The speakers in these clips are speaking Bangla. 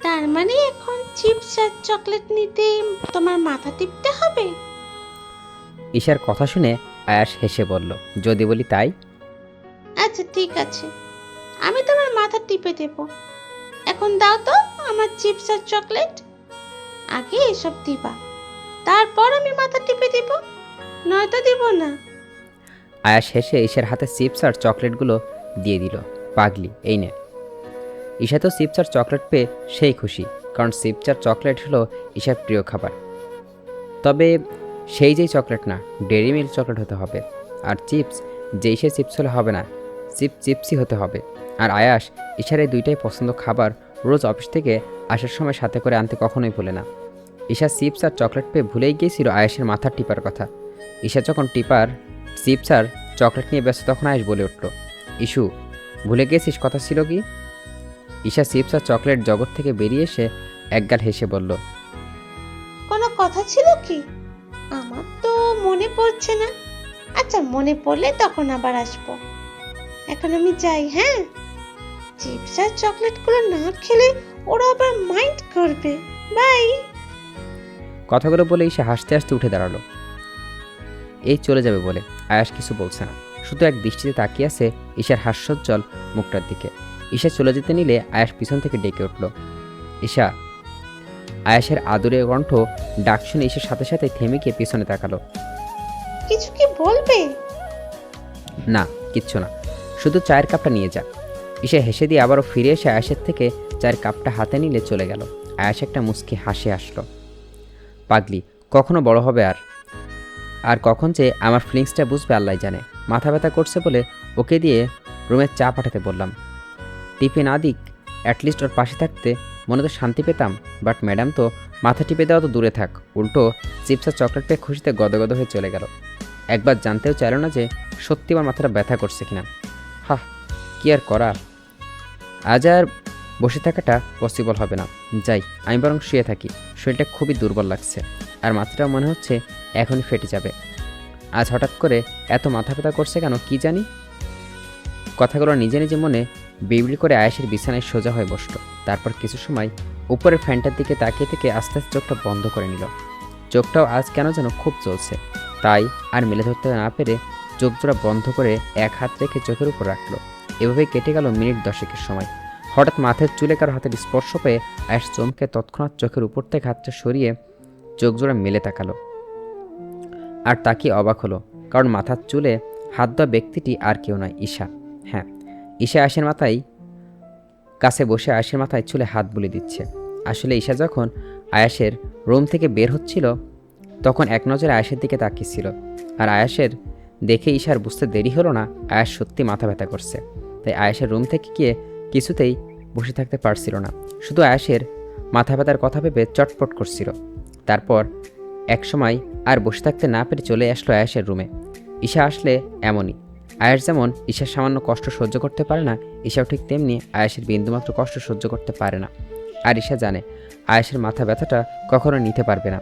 তার মানে এখন চিপস আর চকলেট নিতে তোমার মাথা টিপতে হবে? ঈশার কথা শুনে আয়াস হেসে বলল, যদি বলি তাই। আচ্ছা ঠিক আছে, আমি তোমার মাথা টিপে দেব। এখন দাও তো আমার চিপস আর চকলেট। আগে এসব দিবা, তারপর আমি মাথা টিপে দেব, নয়তো দিব না। আয়াস হেসে ঈশার হাতে চিপস আর চকলেটগুলো দিয়ে দিল। পাগলি, এই নে। ঈশা তো চিপস আর চকলেট পেয়ে সেই খুশি, কারণ চিপস আর চকলেট হলো ঈশার প্রিয় খাবার। তবে সেই যেই চকলেট না, ডেরি মিল্ক চকলেট হতে হবে। আর চিপস যেই সে চিপস হলে হবে না, চিপসই হতে হবে। আর আয়াস ঈশার এই দুইটাই পছন্দ খাবার রোজ অফিস থেকে আসার সময় সাথে করে আনতে কখনোই ভুলে না। ঈশা চিপস আর চকলেট পেয়ে ভুলেই গিয়েছিল আয়াসের মাথার টিপার কথা। ঈশা যখন চিপস আর চকলেট নিয়ে ব্যস্ত, তখন আয়াস বলে উঠল, ইস্যু, ভুলে গেছিস কথা ছিল কি? ঈশা চিপস আর চকলেট জগৎ থেকে বেরিয়ে এসে একগাল হেসে বলল, কোনো কথা ছিল কি? আমার তো মনে পড়ছে না। আচ্ছা, মনে পড়লে তখন আবার আসবো। এখন আমি যাই, হ্যাঁ? চিপস আর চকলেটগুলো না খেলে ওরা আবার মাইন্ড করবে। বাই। কথাগুলো বলে ঈশা হাসতে হাসতে উঠে দাঁড়ালো। এই চলে যাবে বলে আয়াস কিছু বলছে না, শুধু এক দৃষ্টিতে তাকিয়ে আছে ঈশার হাস্যোজ্জ্বল মুখটার দিকে। ঈশা চলে যেতে নিলে আয়াস পিছন থেকে ডেকে উঠল, ঈশা। আয়াসের আদুরে কণ্ঠ ডাক শুনে ঈশার সাথে সাথে থেমে গিয়ে পিছনে তাকালো। কিছু কি বলবে? না, কিচ্ছু না, শুধু চায়ের কাপটা নিয়ে যা। ঈশা হেসে দিয়ে আবারও ফিরে এসে আয়াসের থেকে চায়ের কাপটা হাতে নিলে চলে গেল। আয়াস একটা মুচকি হাসি আসলো। পাগলি, কখনো বড় হবে আর কখন যে আমার ফিলিংসটা বুঝবে আল্লাহ জানে। মাথা ব্যথা করছে বলে ওকে দিয়ে রুমে চা পাঠাতে বললাম। টিপে না দিক, অ্যাটলিস্ট ওর পাশে থাকতে মনে তো শান্তি পেতাম। বাট ম্যাডাম তো মাথা টিপে দেওয়া তো দূরে থাক, উল্টো চিপস আর চকলেট পেয়ে খুশিতে গদগদ হয়ে চলে গেল। একবার জানতেও চাইল না যে সত্যি আমার মাথাটা ব্যথা করছে কিনা। হা, কি আর করা, আজ আর বসে থাকাটা পসিবল হবে না। যাই, আমি বরং শুয়ে থাকি। শরীরটা খুবই দুর্বল লাগছে, আর মাথাটাও মনে হচ্ছে এখনই ফেটে যাবে। আজ হঠাৎ করে এত মাথা ব্যথা করছে কেন কি জানি। কথাগুলো নিজে নিজে মনে বিড়বিড় করে আয়াসের বিছানায় সোজা হয়ে বসল। তারপর কিছু সময় উপরের ফ্যানটার দিকে তাকিয়ে থেকে আস্তে আস্তে চোখটা বন্ধ করে নিল। চোখটাও আজ কেন যেন খুব চলছে, তাই আর মেলে ধরতে না পেরে চোখ জোড়া বন্ধ করে এক হাত রেখে চোখের উপর রাখলো। এভাবেই কেটে গেল মিনিট 10 সময়। হঠাৎ মাথার চুলে কারো হাতের স্পর্শ পেয়ে আয়াস চমকে তৎক্ষণাৎ চোখের উপর থেকে হাতটা সরিয়ে চোখ জোড়া মেলে তাকালো। আর তাকিয়ে অবাক হলো, কারণ মাথার চুলে হাত দেওয়া ব্যক্তিটি আর কেউ নয়, ঈশা। হ্যাঁ, ঈশা আয়েশের মাথায় কাছে বসে আয়েশের মাথায় চুলে হাত বুলিয়ে দিচ্ছে। আসলে ঈশা যখন আয়াসের রুম থেকে বের হচ্ছিল, তখন এক নজরে আয়েশের দিকে তাকিয়েছিল। আর আয়াসের দেখে ঈশার বুঝতে দেরি হলো না আয়াস সত্যি মাথা ব্যথা করছে। তাই আয়েশের রুম থেকে গিয়ে কিছুতেই বসে থাকতে পারছিল না, শুধু আয়েশের মাথা ব্যথার কথা ভেবে চটপট করছিল। তারপর এক সময় আর বসে থাকতে না পেরে চলে আসলো আয়েশের রুমে। ঈশা আসলে এমনই, আয়েশ যেমন ঈশার সামান্য কষ্ট সহ্য করতে পারে না, ঈশাও ঠিক তেমনি আয়েশের বিন্দুমাত্র কষ্ট সহ্য করতে পারে না। আর ঈশা জানে আয়েশের মাথা ব্যথাটা কখনো নিতে পারবে না।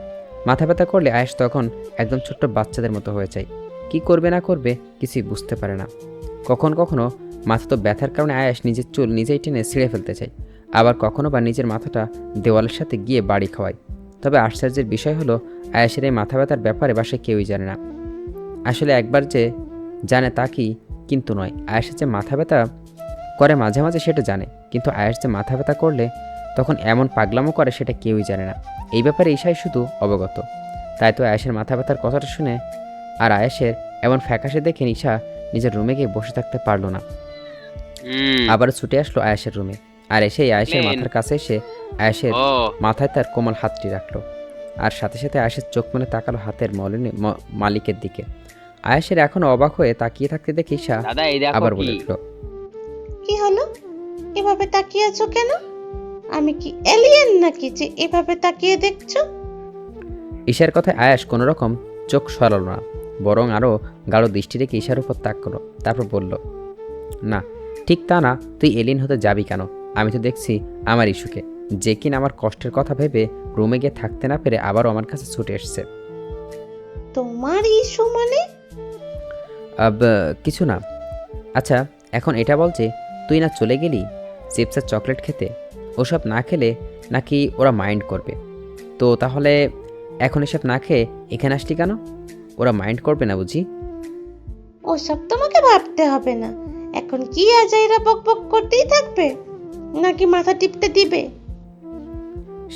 মাথা ব্যথা করলে আয়েশ তখন একদম ছোট্ট বাচ্চাদের মতো হয়ে যায়, কি করবে না করবে কিছুই বুঝতে পারে না। কখনো কখনো মাথা তো ব্যথার কারণে আয়েশ নিজের চুল নিজেই টেনে ছিঁড়ে ফেলতে চায়, আবার কখনো বা নিজের মাথাটা দেওয়ালের সাথে গিয়ে বাড়ি খাওয়ায়। তবে আশ্চর্যের বিষয় হলো আয়েশের এই মাথা ব্যথার ব্যাপারে বাসায় কেউই জানে না। আসলে একবার যে জানে তা কি কিন্তু নয়, আয়েশের যে মাথা ব্যথা করে মাঝে মাঝে সেটা জানে, কিন্তু আয়েশ যে মাথা ব্যথা করলে তখন এমন পাগলামো করে সেটা কেউই জানে না। এই ব্যাপারে ঈশাই শুধু অবগত। তাই তো আয়েশের মাথা ব্যথার কথাটা শুনে আর আয়েশের এমন ফ্যাকাশে দেখে ঈশা নিজের রুমে গিয়ে বসে থাকতে পারলো না। আবার ছুটে আসলো আয়েশের রুমে, আর এসেই আয়েশের মাথার কাছে এসে আয়েশের মাথায় তার কোমল হাতটি রাখলো। আর সাথে সাথে আয়েশের চোখ মনে তাকালো হাতের মালিকের দিকে। আয়েশের এখনো অবাক হয়ে তাকিয়ে থাকতে দেখে ঈশা আবার বলে উঠল, কি হলো? এভাবে তাকিয়ে আছো কেন? আমি কি এলিয়েন নাকি যে এভাবে তাকিয়ে দেখছো? ঈশার কথায় আয়েশ কোনো রকম চোখ সরালো না, বরং আরও গাঢ় দৃষ্টি রেখে ঈশার উপর তাকালো। তারপর বলল, না, ঠিক তা না, তুই এলিয়েন হতে যাবি কেন? আমি তো দেখছি আমার ইস্যুকে, যে কিনা আমার কষ্টের কথা ভেবে রুমে গিয়ে থাকতে না পেরে আবারও আমার কাছে ছুটে এসছে। তোমার ইস্যু মানে? কিছু না। আচ্ছা, এখন এটা বল যে তুই না চলে গেলি চিপস আর চকলেট খেতে, ওসব না খেলে নাকি ওরা মাইন্ড করবে। তো তাহলে এখন এসব না খেয়ে এখানে আসলি কেন? ওরা মাইন্ড করবে না বুঝি? ওসব তোমাকে ভাবতে হবে না। এখন কি আজাইরা বক বক করতেই থাকবে, নাকি মাথা টিপতে দিবে?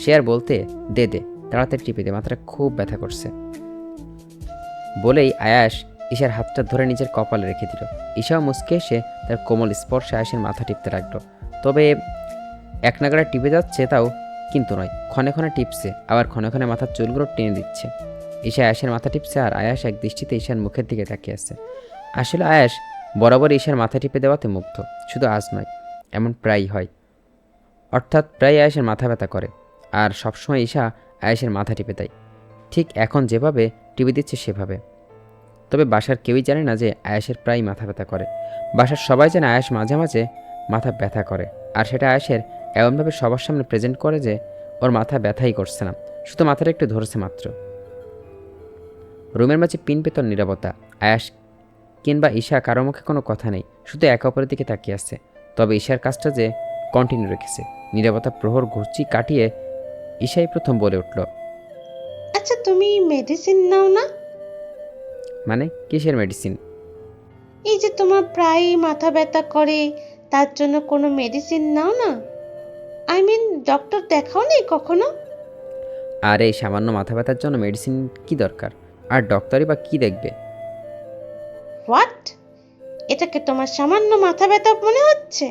সে আর বলতে, দে দে তাড়াতাড়ি টিপে দে, মাথাটা খুব ব্যথা করছে। বলেই আয়াস ঈশার হাতটা ধরে নিজের কপালে রেখে দিল। ঈশাও মুচকে এসে তার কোমল স্পর্শে আয়াসের মাথা টিপতে লাগলো। তবে এক নাগাড়া টিপে যাচ্ছে, তাও কিন্তু নয়, ক্ষণে ক্ষণে টিপছে, আবার ক্ষণে ক্ষণে মাথার চুলগুলো টেনে দিচ্ছে। ঈশা আয়াসের মাথা টিপছে আর আয়াস এক দৃষ্টিতে ঈশার মুখের দিকে তাকিয়ে আছে। আসলে আয়াস বরাবর ঈশার মাথা টিপে দেওয়াতে মুগ্ধ, শুধু আজ নয়, এমন প্রায়ই হয়। অর্থাৎ প্রায় আয়াসের মাথা ব্যথা করে, আর সবসময় ঈশা আয়াসের মাথা টিপে দেয়, ঠিক এখন যেভাবে টিপে দিচ্ছে সেভাবে। তবে বাসার কেউই জানে না যে আয়াসের প্রায় মাথা ব্যথা করে। বাসার সবাই জানে আয়াস মাঝে মাঝে মাথা ব্যথা করে, আর সেটা আয়াসের এমনভাবে সবার সামনে প্রেজেন্ট করে যে ওর মাথা ব্যথাই করছে না, শুধু মাথাটা একটু ধরেছে মাত্র। রুমের মাঝে পিন পেতর নীরবতা। আয়াস কিংবা ঈশা কারো মুখে কোনো কথা নেই, শুধু একে অপরের দিকে তাকিয়ে আসছে। তবে ঈশার কাজটা যে কন্টিনিউ রেখেছে। নীরবতা প্রহর ঘুরছি কাটিয়ে ঈশাই প্রথম বলে উঠল, আচ্ছা, তুমি মেডিসিন নাও না? মানে কিসের মেডিসিন? এই যে তোমার প্রায়ই মাথা ব্যথা করে, তার জন্য কোনো মেডিসিন নাও না? আই মিন, ডক্টর দেখাও নেই কখনো? আর এই সামান্য মাথা ব্যথার জন্য মেডিসিন কি দরকার? আর ডক্টরই বা কি দেখবে? হোয়াট? এটাকে তোমার সামান্য মাথা ব্যথা মনে হচ্ছে?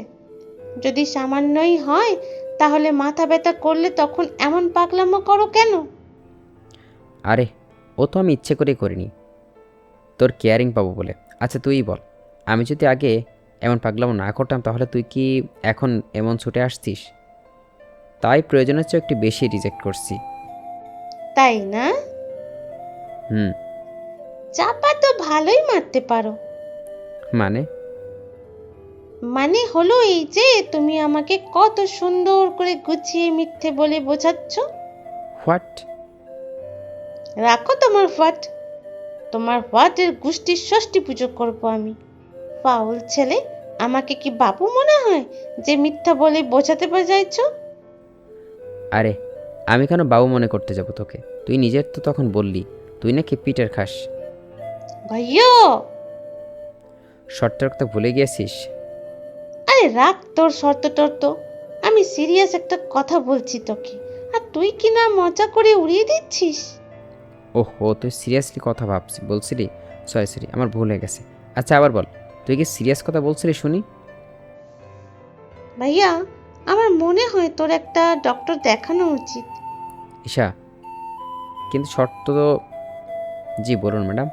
যদি সামান্যই হয়, তাহলে মাথা ব্যথা করলে তখন এমন পাগলামো করো কেন? আরে ও তো আমি ইচ্ছে করেই করিনি, তোর কেয়ারিং পাবো বলে। আচ্ছা তুই বল, আমি যদি আগে এমন পাগলামো না করতাম তাহলে তুই কি এখন এমন ছুটে আসছিস? তাই প্রয়োজনের চেয়ে একটু বেশি রিজেক্ট করছি। তাই না? হুম। চাপা তো ভালোই মারতে পারো। মানে? মানে হলো এই যে তুমি আমাকে কত সুন্দর করে গুছিয়ে মিথ্যে বলে বোঝাচ্ছ। হোয়াট? রাখো তোমার হোয়াট। তোমার হোয়াটের গোষ্ঠীর ষষ্ঠী পুজো করবো আমি। ফাউল ছেলে, আমাকে কি বাবু মনে হয় যে মিথ্যা বলে বোঝাতে বোঝাইছ? আরে আমি কেন বাবু মনে করতে যাব তোকে? তুই নিজের তো তখন বললি তুই নাকি পিটের খাস। ভাইয়া, শর্তের কথা ভুলে গিয়েছিস? আরে রাখ তোর শর্ত টর্ত। আমি সিরিয়াস একটা কথা বলছি তোকে, আর তুই কি না মজা করে উড়িয়ে দিচ্ছিস? ওহো, তুই সিরিয়াসলি কথা বলছিলি? সরি সরি, আমার ভুল হয়ে গেছে। আচ্ছা আবার বল, তুই কি সিরিয়াস কথা বলছিলি শুনি? ভাইয়া, আমার মনে হয় তোর একটা ডক্টর দেখানো উচিত। ঈশা, কিন্তু শর্ত তো। জি বলুন ম্যাডাম,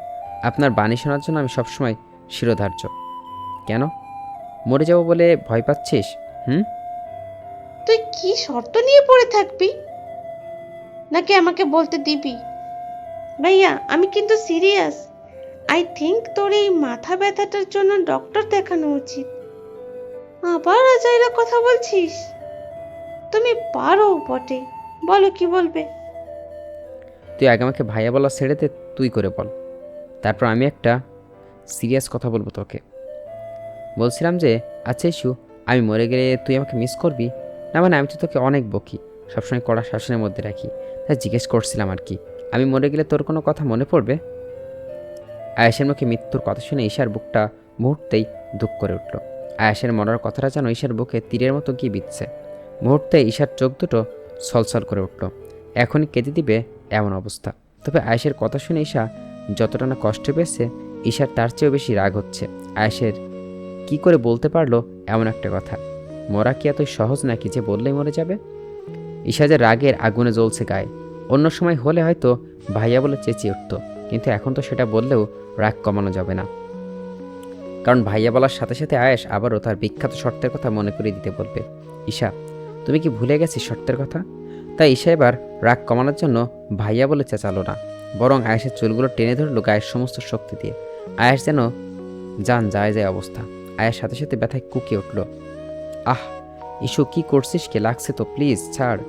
আপনার বাণী শোনার জন্য আমি সবসময় শিরোধার্য। কেন, মরে যাব বলে ভয় পাচ্ছিস? হুম? তুই কি শর্ত নিয়ে পড়ে থাকবি, নাকি আমাকে বলতে দিবি? ভাইয়া, আমি কিন্তু সিরিয়াস। আই থিংক তোর এই মাথা ব্যথাটার জন্য ডক্টর দেখানো উচিত। আবার আজাইরা কথা বলছিস? তুমি পারো বটে, বলো কি বলবে? তুই আগে আমাকে ভাইয়া বলা ছেড়ে দে, তুই করে বল, তারপর আমি একটা সিরিয়াস কথা বলবো তোকে। বলছিলাম যে, আচ্ছা ইস্যু, আমি মরে গেলে তুই আমাকে মিস করবি? না মানে আমি তো তোকে অনেক বকি, সবসময় কড়া শাসনের মধ্যে রাখি, তাই জিজ্ঞেস করছিলাম আর কি, আমি মরে গেলে তোর কোনো কথা মনে পড়বে? আয়েশের মুখে মৃত্যুর কথা শুনে ঈশার বুকটা মুহূর্তেই দুঃখ করে উঠল। আয়েশের মরার কথাটা যেন ঈশার বুকে তীরের মতো গিয়ে বিচ্ছে। মুহূর্তে ঈশার চোখ দুটো ছলছল করে উঠল, এখনই কেঁদে দিবে এমন অবস্থা। তবে আয়েশের কথা শুনে ঈশা যতটা না কষ্ট পেয়েছে, ঈশার তার চেয়েও বেশি রাগ হচ্ছে। আয়েশের কি করে বলতে পারলো এমন একটা কথা? মরা কি এতই সহজ নাকি যে বললেই মরে যাবে? ঈশা যে রাগের আগুনে জ্বলছে গায়ে। অন্য সময় হলে হয়তো ভাইয়া বলে চেঁচিয়ে উঠত, কিন্তু এখন তো সেটা বললেও রাগ কমানো যাবে না, কারণ ভাইয়া বলার সাথে সাথে আয়েশ আবারও তার বিখ্যাত শর্তের কথা মনে করিয়ে দিতে বলবে। ঈশা, তুমি কি ভুলে গেছিস শর্তের কথা? তাই ঈশা এবার রাগ কমানোর জন্য ভাইয়া বলে চেঁচালো না, বরং আয়েশের চুলগুলো টেনে ধরলো গায়ের সমস্ত শক্তি দিয়ে। আয়েশ যেন জান যায় যায় অবস্থা। আয়ের সাথে সাথে ব্যথায় কুকিয়ে উঠল। আহ ইস্যু, কি করছিস? কে লাগছে তো, প্লিজ ছাড়।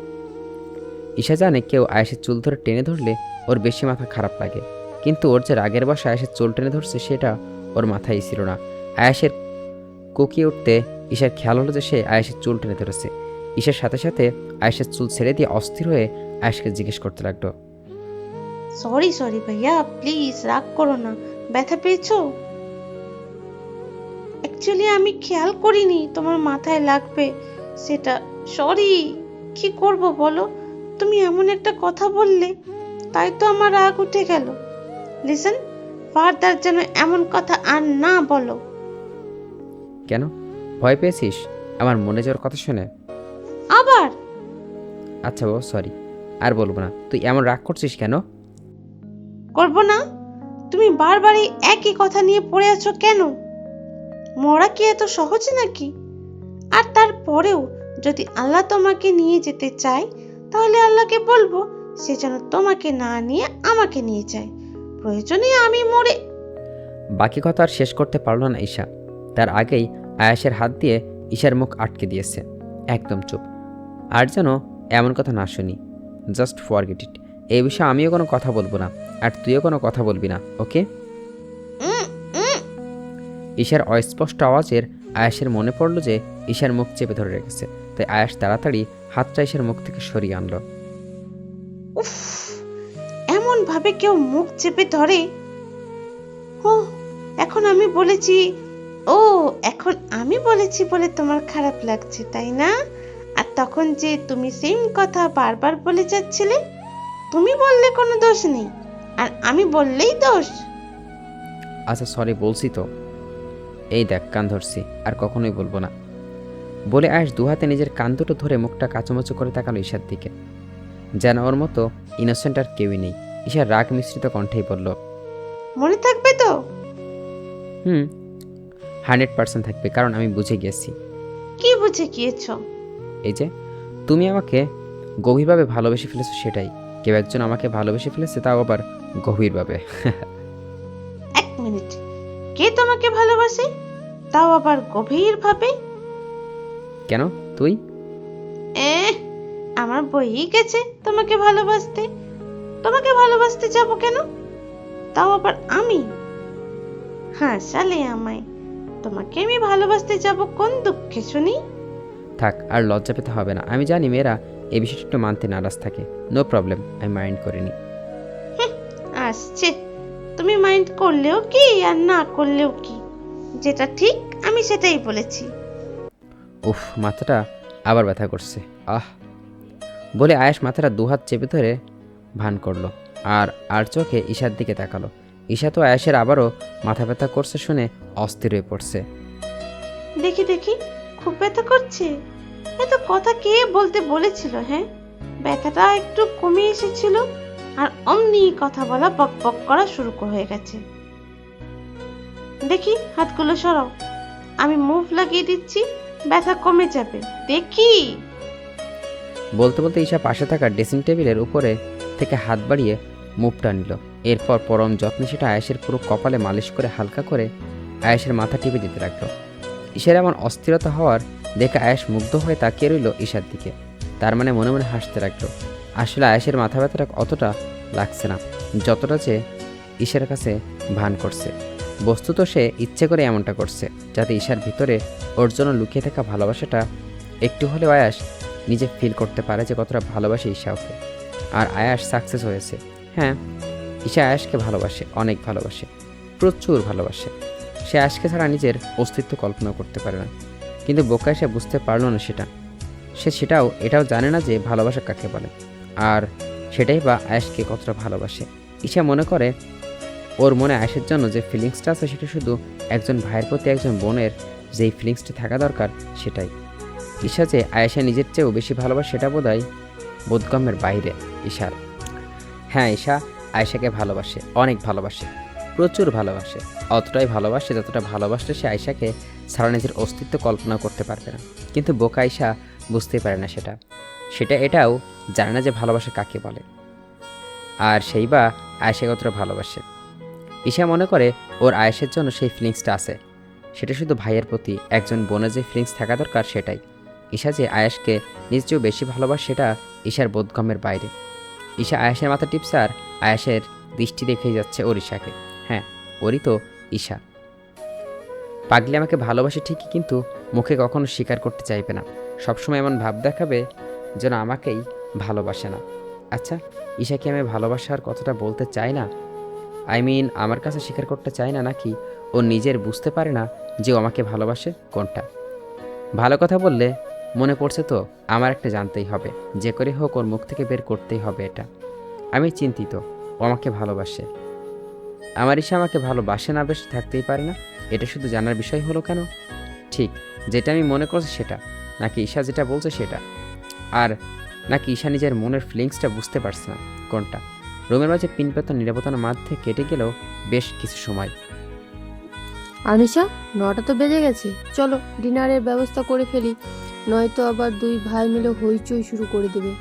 ঈশা জানে কেউ আয়েশের চুল ধরে টেনে ধরলে ওর বেশি মাথা খারাপ লাগে, কিন্তু ওর যে রাগের বশে আয়েশের চুল টেনে ধরছে সেটা ওর মাথায় ছিল না। আয়েশের কুকিয়ে উঠতে ঈশার খেয়াল হলো যে সে আয়েশের চুল টেনে ধরেছে। ঈশার সাথে সাথে আয়েশের চুল ছেড়ে দিয়ে অস্থির হয়ে আয়েশকে জিজ্ঞেস করতে লাগলো, সরি সরি ভাইয়া, প্লিজ রাগ করো না। ব্যথা পেয়েছো? অ্যাকচুয়ালি আমি খেয়াল করিনি তোমার মাথায় লাগবে সেটা। সরি। কি করব বলো, তুমি এমন একটা কথা বললে, তাই তো আমার রাগ উঠে গেল। লিসেন, ফার্দার যেন এমন কথা আর না বলো। কেন, ভয় পেয়েছিস আমার মনে যাওয়ার কথা শুনে? আবার? আচ্ছা বাবা, সরি, আর বলবো না। তুই এমন রাগ করছিস কেন? করব না? তুমি বারবারই একই কথা নিয়ে পড়ে আছো কেন? মরা কি এত সহজ নাকি? আর তারপরেও যদি আল্লাহ তোমাকে নিয়ে যেতে চায়, তাহলে আল্লাহকে বলবো সে যেন তোমাকে না নিয়ে আমাকে নিয়ে যায়। প্রয়োজনে আমি মরে। বাকি কথা আর শেষ করতে পারল না ঈশা। তার আগেই আয়াসের হাত দিয়ে ঈশার মুখ আটকে দিয়েছে। একদম চুপ, আর যেন এমন কথা না শুনি। Just forget it. এই বিষয়ে আমিও কোনো কথা বলবো না, আর তুইও কোনো কথা বলবি না, ওকে? উম, উম। ঈশার অস্পষ্ট আওয়াজের আয়াসের মনে পড়ল যে ঈশার মুখ চেপে ধরে রেখেছে। তাই আয়াস তাড়াতাড়ি হাতটা ঈশার মুখ থেকে সরিয়ে আনলো। উফ, এমন ভাবে কেউ মুখ চেপে ধরে? ও এখন আমি বলেছি ও এখন আমি বলেছি বলে তোমার খারাপ লাগছে, তাই না? আর তখন যে তুমি সেম কথা বারবার বলে যাচ্ছিলে, তুমি বললে কোনো দোষ নেই, আর আমি বললেই দোষ। আচ্ছা সরি, বলছি তো। এই দেখ, কান ধরছি, আর কখনোই বলবো না বলে আয়াস দুহাতে নিজের কান দুটো ধরে মুখটা কাচুমাচু করে তাকালো ঈশার দিকে, যেন ওর মতো ইনোসেন্ট আর কেউই নেই। ঈশার রাগ মিশ্রিত কণ্ঠেই বলল, মনে থাকবে তো? 100% থাকবে, কারণ আমি বুঝে গেছি। কি বুঝে গিয়েছ? এই যে তুমি আমাকে গভীরভাবে ভালোবেসে ফেলেছো, সেটাই। কেউ একজন আমাকে ভালোবেসে ফেলেছে, তাও আবার গভীরভাবে। এক মিনিট, কে তোমাকে ভালোবাসে, তাও আবার গভীর ভাবে? কেন, তুই? আমার বইই গেছে তোমাকে ভালোবাসতে। তোমাকে ভালোবাসতে যাব কেন, তাও আবার আমি? হাসালে আমায়। তোমাকে আমি ভালোবাসতে যাব কোন দুঃখে শুনি? থাক, আর লজ্জা পেতে হবে না। আমি জানি মেয়েরা এই বিষয়টা একটু মানতে নারাজ থাকে। নো প্রবলেম, আমি মাইন্ড করিনি। আসছে, তুমি মাইন্ড করলেও কি আর না করলেও কি, যেটা ঠিক আমি সেটাই বলেছি। উফ, মাথাটা আবার ব্যথা করছে, আহ বলে আয়েশ মাথাটা দুহাত চেপে ধরে ভান করলো, আর চোখে ঈশার দিকে তাকালো। ঈশা তো আয়েশের আবারও মাথা ব্যথা করছে শুনে অস্থির হয়ে পড়ছে। দেখি দেখি, খুব ব্যথা করছে? এত কথা কে বলতে বলেছিল? হ্যাঁ, ব্যথাটা একটু কমে এসেছিল, আর অমনি কথা বলা বক বক করা শুরু হয়ে গেছে। দেখি হাতগুলো সরাও, আমি মুভ লাগিয়ে দিচ্ছি, ব্যথা কমে যাবে। দেখি। বলতে বলতে ঈশা পাশে থাকা ড্রেসিং টেবিলের উপরে থেকে হাত বাড়িয়ে মুভটা নিল। এরপর পরম যত্নে সেটা আয়েশের পুরো কপালে মালিশ করে হালকা করে আয়েশের মাথা টিপে দিতে লাগলো। ঈশার এমন অস্থিরতা হওয়ার দেখে আয়েশ মুগ্ধ হয়ে তাকিয়ে রইল ঈশার দিকে। তার মানে মনে মনে হাসতে লাগলো। আসলে আয়েশের মাথা ব্যথাটা অতটা লাগছে না, যতটা যে ঈশার কাছে ভান করছে। বস্তুত সে ইচ্ছে করে এমনটা করছে, যাতে ঈশার ভিতরে ওর জন্য লুকিয়ে থাকা ভালোবাসাটা একটু হলেও আয়াস নিজে ফিল করতে পারে যে কতটা ভালোবাসে ঈশা ওকে। আর আয়াস সাকসেস হয়েছে। হ্যাঁ, ঈশা আয়াসকে ভালোবাসে, অনেক ভালোবাসে, প্রচুর ভালোবাসে। সে আয়াসকে ছাড়া নিজের অস্তিত্ব কল্পনা করতে পারে না। কিন্তু বোকায় সে বুঝতে পারল না সেটা। সে এটাও জানে না যে ভালোবাসা কাকে বলে, আর সেটাই বা আয়াসকে কতটা ভালোবাসে। ঈশা মনে করে ওর মনে আয়াসের জন্য যে ফিলিংসটা আছে সেটা শুধু একজন ভাইয়ের প্রতি একজন বোনের যেই ফিলিংসটা থাকা দরকার সেটাই। ঈশা যে আয়েশা নিজের চেয়েও বেশি ভালোবাসে সেটা বোধহয় বোধগম্যের বাইরে ঈশার। হ্যাঁ, ঈশা আয়েশাকে ভালোবাসে, অনেক ভালোবাসে, প্রচুর ভালোবাসে। অতটাই ভালোবাসে যতটা ভালোবাসলে সে আয়েশাকে ছাড়া নিজের অস্তিত্ব কল্পনা করতে পারবে না। কিন্তু বোকা ঈশা বুঝতেই পারে না এটাও জানে না যে ভালোবাসা কাকে বলে, আর সেই বা আয়েশাকে কতটা ভালোবাসে। ঈশা মনে করে ওর আয়েশের জন্য সেই ফিলিংসটা আছে, সেটা শুধু ভাইয়ের প্রতি একজন বোনের যে ফিলিংস থাকা দরকার সেটাই। ঈশা যে আয়েশকে নিজের চেয়েও বেশি ভালোবাসে সেটা ঈশার বোধগম্যের বাইরে। ঈশা আয়েশের মাথা টিপছে, আর আয়েশের দৃষ্টি দেখেই যাচ্ছে ওর ঈশাকে। হ্যাঁ, ওরই তো ঈশা। পাগলি আমাকে ভালোবাসে ঠিকই, কিন্তু মুখে কখনো স্বীকার করতে চাইবে না। সবসময় এমন ভাব দেখাবে যেন আমাকেই ভালোবাসে না। আচ্ছা, ঈশা কি আমি ভালোবাসার কথাটা বলতে চায় না? আমার কাছে স্বীকার করতে চায় না, নাকি ও নিজের বুঝতে পারে না যে ও আমাকে ভালোবাসে? কোনটা? ভালো কথা বললে মনে পড়ছে তো, আমার একটা জানতেই হবে, যে করে হোক ওর মুখ থেকে বের করতেই হবে এটা। আমি চিন্তিত, ও আমাকে ভালোবাসে। আমার ঈশা আমাকে ভালোবাসে না বেশ থাকতেই পারে না, এটা শুধু জানার বিষয় হলো কেন? ঠিক যেটা আমি মনে করছি সেটা, নাকি ঈশা যেটা বলছে সেটা? আর নাকি ঈশা নিজের মনের ফিলিংসটা বুঝতে পারছে না? কোনটা? রুমের মাঝে পিনপেত নিরাপত্তার মধ্যে কেটে গেল বেশ কিছু সময়। আনিশা, 9টা তো বেজে গেছে, চলো ডিনারের ব্যবস্থা করে ফেলি, নয়তো আবার দুই ভাই মিলে হইচই শুরু করে দেবে।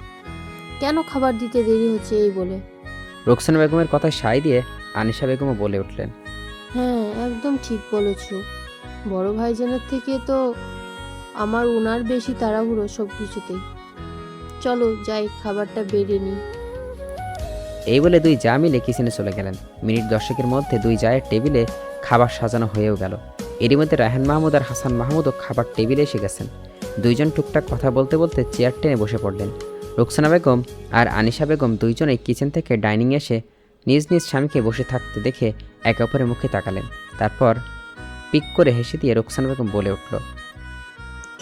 কেন খাবার দিতে দেরি হচ্ছে এই বলে? রোকসানা বেগমের কথায় সায় দিয়ে আনিশা বেগমও বলে উঠলেন, হ্যাঁ, একদম ঠিক বলেছ। বড় ভাইজানের থেকে তো আমার ওনার বেশি তাড়াহুড়ো সব কিছুতেই। চলো যাই, খাবারটা বেড়ে নিই। এই বলে দুই জা মিলে কিচেনে চলে গেলেন। মিনিট 10-এর মধ্যে দুই জায়ের টেবিলে খাবার সাজানো হয়েও গেল। এরই মধ্যে রায়হান মাহমুদ আর হাসান মাহমুদও খাবার টেবিলে এসে গেছেন। দুইজন টুকটাক কথা বলতে বলতে চেয়ার টেনে বসে পড়লেন। রোকসানা বেগম আর আনিশা বেগম দুইজনেই কিচেন থেকে ডাইনিং এসে নিজ নিজ স্বামীকে বসে থাকতে দেখে একে অপরের মুখে তাকালেন। তারপর পিক করে হেসে দিয়ে রোকসানা বেগম বলে উঠল,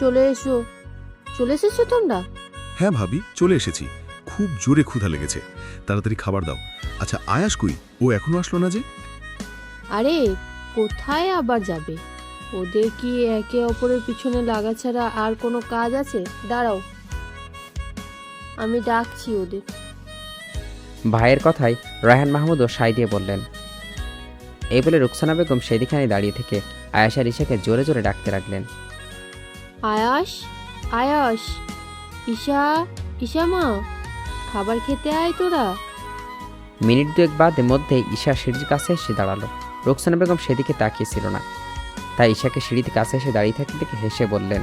চলে এসো। চলে এসেছো তোমরা? হ্যাঁ ভাবি, চলে এসেছি। খুব জোরে ক্ষুধা লেগেছে, তাড়াতাড়ি খাবার দাও। আচ্ছা, আয়াস কই? ও এখনো আসলো না যে? আরে কোথায় আবার যাবে? ওদের কি একে অপরের পিছনে লাগা ছাড়া আর কোনো কাজ আছে? দাঁড়াও, আমি ডাকছি ওদের। ভাইয়ের কথায় রায়হান মাহমুদও সায় দিয়ে বললেন। এই বলে রুকসানা বেগম সেদিখানে দাঁড়িয়ে থেকে আয়াস আর ঈশাকে জোরে জোরে ডাকতে লাগলেন। আয়াস, আয়াস, ঈশা, ঈশা মা, খাবার খেতে আয় তোরা। মিনিট দুয়েক বাদে মধ্যেই ঈশা সিঁড়ির কাছে এসে দাঁড়ালো। রোকসানা বেগম সেদিকে তাকিয়েছিল না, তাই ঈশাকে সিঁড়িতে কাছে এসে দাঁড়িয়ে থাকতে দেখে হেসে বললেন,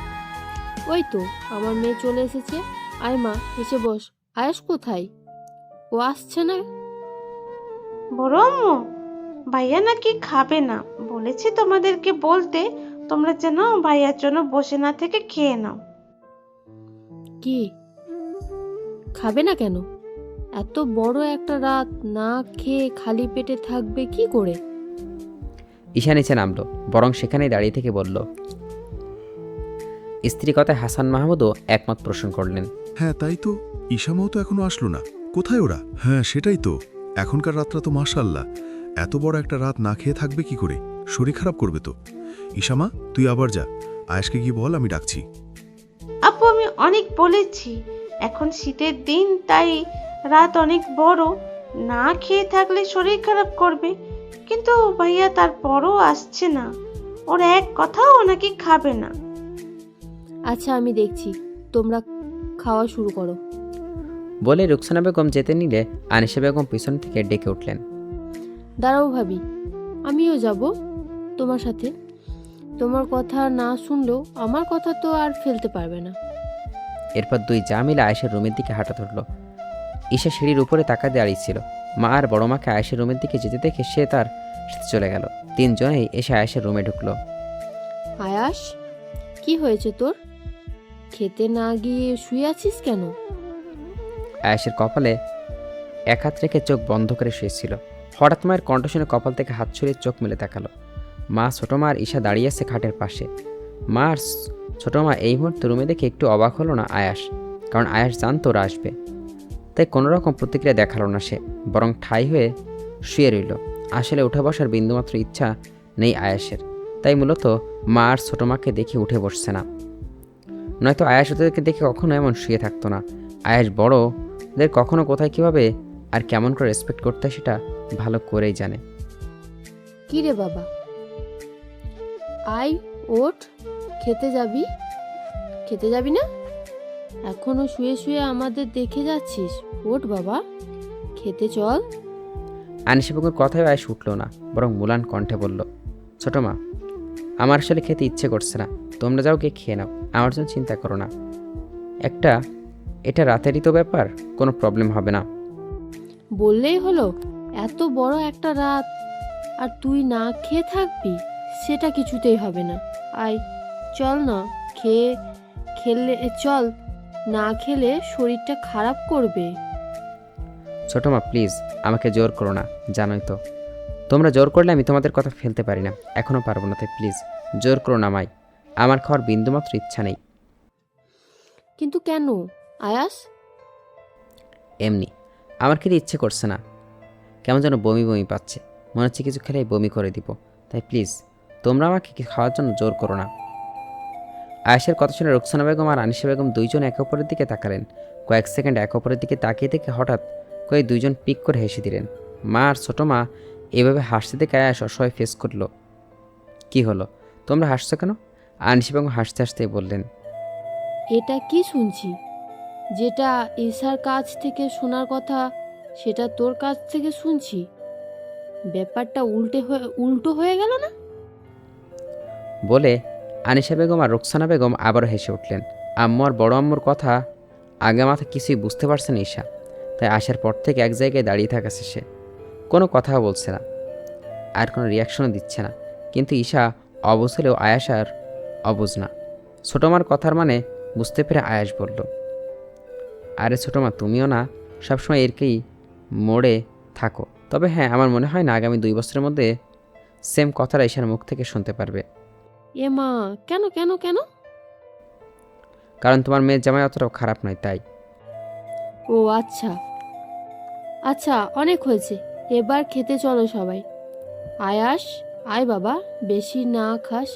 ওই তো আমার মেয়ে চলে এসেছে, আয় মা এসে বস। আয়াস কোথায়? ও আসছে না? বড় আম্মু, ভাইয়া নাকি খাবে না, বলেছি তোমাদেরকে বলতে, তোমরা যেন ভাইয়ার জন্য বসে না থেকে খেয়ে নাও। কি খাবে না কেন? এত বড় একটা রাত না খেয়ে খালি পেটে থাকবে কি করে? ঈশা নিচে নামলো, বরং সেখানেই দাঁড়িয়ে থেকে বলল। স্ত্রী কথায় হাসান মাহমুদও একমত পোষণ করলেন। হ্যাঁ তাই তো, ঈশামাও তো এখনো আসলো না। কোথায় ওরা? হ্যাঁ সেটাই তো, এখনকার রাতটা তো মাশাআল্লাহ, এত বড় একটা রাত না খেয়ে থাকবে কি করে? শরীর খারাপ করবে তো। ঈশামা, তুই আবার যা, আয়াসকে গিয়ে বল আমি ডাকছি। আপু, আমি অনেক বলেছি, এখন শীতের দিন, তাই রাত অনেক বড়, না খেয়ে থাকলে শরীর খারাপ করবে। কিন্তু ভাইয়া তারপরও আসছে না, ওর এক কথাও নাকি খাবে না। আচ্ছা আমি দেখছি, তোমরা খাওয়া শুরু করো। বলে রুকসানা বেগম যেতে নিলে আনিশা বেগম পিছন থেকে ডেকে উঠলেন। দাঁড়াও ভাবি, আমিও যাব তোমার সাথে। তোমার কথা না শুনলেও আমার কথা তো আর ফেলতে পারবে না। এরপর দুই জা মিলে আয়েশের রুমের দিকে হাঁটা ধরল। ঈশা সিঁড়ির উপরে তাকা দাঁড়িয়েছিল। মা আর বড় মাকে আয়েশের রুমের দিকে যেতে দেখে সে তার সাথে চলে গেল। তিনজনেই এসে আয়েশের রুমে ঢুকলো। আয়াস, কি হয়েছে তোর? খেতে না গিয়ে শুয়ে আছিস কেন? আয়েশের কপালে এক হাত রেখে চোখ বন্ধ করে শুয়েছিল। হঠাৎ মায়ের কণ্ঠ শুনে কপাল থেকে হাত ছড়িয়ে চোখ মেলে তাকালো। মা, ছোট মা আর ঈশা দাঁড়িয়ে আছে খাটের পাশে। মা আর ছোট মা এই মুহূর্তে রুমে দেখে একটু অবাক হলো না আয়াস, কারণ আয়াস জানতো ওরা আসবে। তাই কোনো রকম প্রতিক্রিয়া দেখালো না সে, বরং ঠাই হয়ে শুয়ে রইল। আসলে উঠে বসার বিন্দুমাত্র ইচ্ছা নেই আয়াসের, তাই মূলত মা আর ছোট মাকে দেখে উঠে বসছে না। নয়তো আয়াস ওদেরকে দেখে কখনো এমন শুয়ে থাকতো না। আয়াস বড়দের কখনো কোথায় কীভাবে আর কেমন করে রেসপেক্ট করতে হয় সেটা ভালো করেই জানে। কি রে বাবা, আয় ওঠ, খেতে যাবি? খেতে যাবি না? এখনো শুয়ে শুয়ে আমাদের দেখে যাচ্ছিস? ওঠ বাবা, খেতে চল। আনিশা বেগমের কথায় আয়াস উঠল না, বরং মুলান কণ্ঠে বলল, ছোট মা, আমার আসলে খেতে ইচ্ছে করছে না, তোমরা যাও গিয়ে খেয়ে নাও, আমার জন্য চিন্তা করো না। এটা রাতেরই তো ব্যাপার, কোনো প্রবলেম হবে না। বললেই হলো, এত বড় একটা রাত আর তুই না খেয়ে থাকবি? সেটা কিছুতেই হবে না। আয় চল না, খেয়ে চল, না খেলে শরীরটা খারাপ করবে। ছোট মা প্লিজ আমাকে জোর করো না, জানোই তো তোমরা জোর করলে আমি তোমাদের কথা ফেলতে পারি না, এখনও পারবো না, তাই প্লিজ জোর করো না আমায়, আমার খাওয়ার বিন্দুমাত্র ইচ্ছা নেই। কিন্তু কেন আয়াস? এমনি আমার খেতে ইচ্ছে করছে না, কেমন যেন বমি বমি পাচ্ছে, মনে হচ্ছে কিছু খেলেই বমি করে দিব, তাই প্লিজ তোমরা আমাকে খাওয়ার জন্য জোর করো না। আয়েশের কথা শুনে রোকসানা বেগম আর আনিশা বেগম দুইজন একে অপরের দিকে তাকালেন। কয়েক সেকেন্ড একে অপরের দিকে তাকিয়ে থেকে হঠাৎ করে দুইজন পিক করে হেসে দিলেন। মা আর ছোটো মা এভাবে হাসতে দেখে আয়াস অসহায় ফেস করল। কি হলো, তোমরা হাসছো কেন? আনিশা বেগম হাসতে হাসতে বললেন, এটা কি শুনছি? যেটা ঈশার কাছ থেকে শোনার কথা সেটা তোর কাছ থেকে শুনছি। ব্যাপারটা উল্টো হয়ে গেল না? বলে আনিশা বেগম আর রোকসানা বেগম আবারও হেসে উঠলেন। আম্মু আর বড় আম্মুর কথা আগে মাথা কিছুই বুঝতে পারছে না ঈশা, তাই আসার পর থেকে এক জায়গায় দাঁড়িয়ে থাকাছে সে, কোনো কথাও বলছে না আর কোনো রিয়াকশনও দিচ্ছে না। কিন্তু ঈশা অবুঝ হলেও আয়াস আর অবুঝ না। ছোটো মার কথার মানে বুঝতে পেরে আয়াস বলল, আরে ছোটো মা তুমিও না সবসময় এরকেই মোড়ে থাকো, তবে হ্যাঁ আমার মনে হয় না আগামী 2 বছরের মধ্যে সেম কথাটা ঈশার মুখ থেকে শুনতে পারবে। এ মা, কেন কেন কেন? কারণ তোমার মেয়ের জামাই অতটাও খারাপ নয় তাই। ও আচ্ছা আচ্ছা, অনেক হয়েছে, এবার খেতে চলো সবাই। আয়াস, আয় বাবা, বেশি না খাস,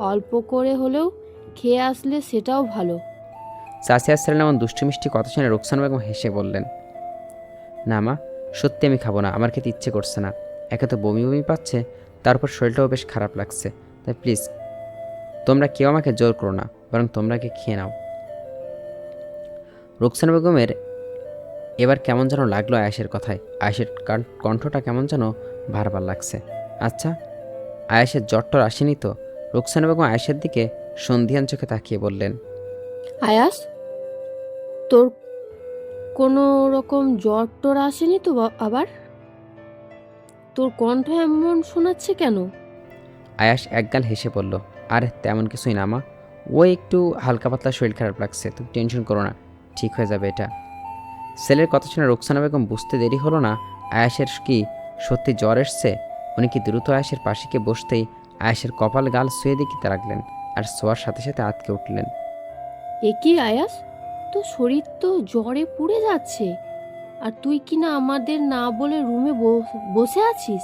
অল্প করে হলেও খেয়ে আসলে সেটাও ভালো। চাচি আসছিলেন এমন দুষ্টু মিষ্টি কথা শুনে রোকসানা বেগম হেসে বললেন, না মা সত্যি আমি খাবো না, আমার খেতে ইচ্ছে করছে না, একে তো বমি বমি পাচ্ছে, তারপর শরীরটাও বেশ খারাপ লাগছে, তাই প্লিজ তোমরা কেউ আমাকে জোর করো না, বরং তোমরা আগে খেয়ে নাও। রোকসানা বেগমের এবার কেমন যেন লাগলো আয়েশের কথায়। আয়েশের কণ্ঠটা কেমন যেন ভারবার লাগছে। আচ্ছা আয়েশের জ্বরটর আসেনি তো? রোকসানা বেগম আয়েশের দিকে সন্ধিয়ান চোখে তাকিয়ে বললেন, আয়াস, তোর কোনো রকম জ্বর টর আসেনি তো আবার? তোর কণ্ঠ এমন শোনাচ্ছে কেন? আয়াস একগাল হেসে বলল, আরে তেমন কিছুই না মা, ও একটু হালকা পাতলা শরীর খারাপ লাগছে, তুমি টেনশন করো না, ঠিক হয়ে যাবে এটা। ছেলের কথা শুনে রোকসানা বেগম বুঝতে দেরি হলো না আয়াসের কি সত্যি জ্বর এসছে। উনি কি দ্রুত আয়াসের পাশে গিয়ে বসতেই আয়াসের কপাল গাল শুয়ে দিতে রাখলেন আর শোয়ার সাথে সাথে আটকে উঠলেন। এ কি আয়াস, তোর শরীর তো জ্বরে পুড়ে যাচ্ছে, আর তুই কি না আমাদের না বলে রুমে বসে আছিস?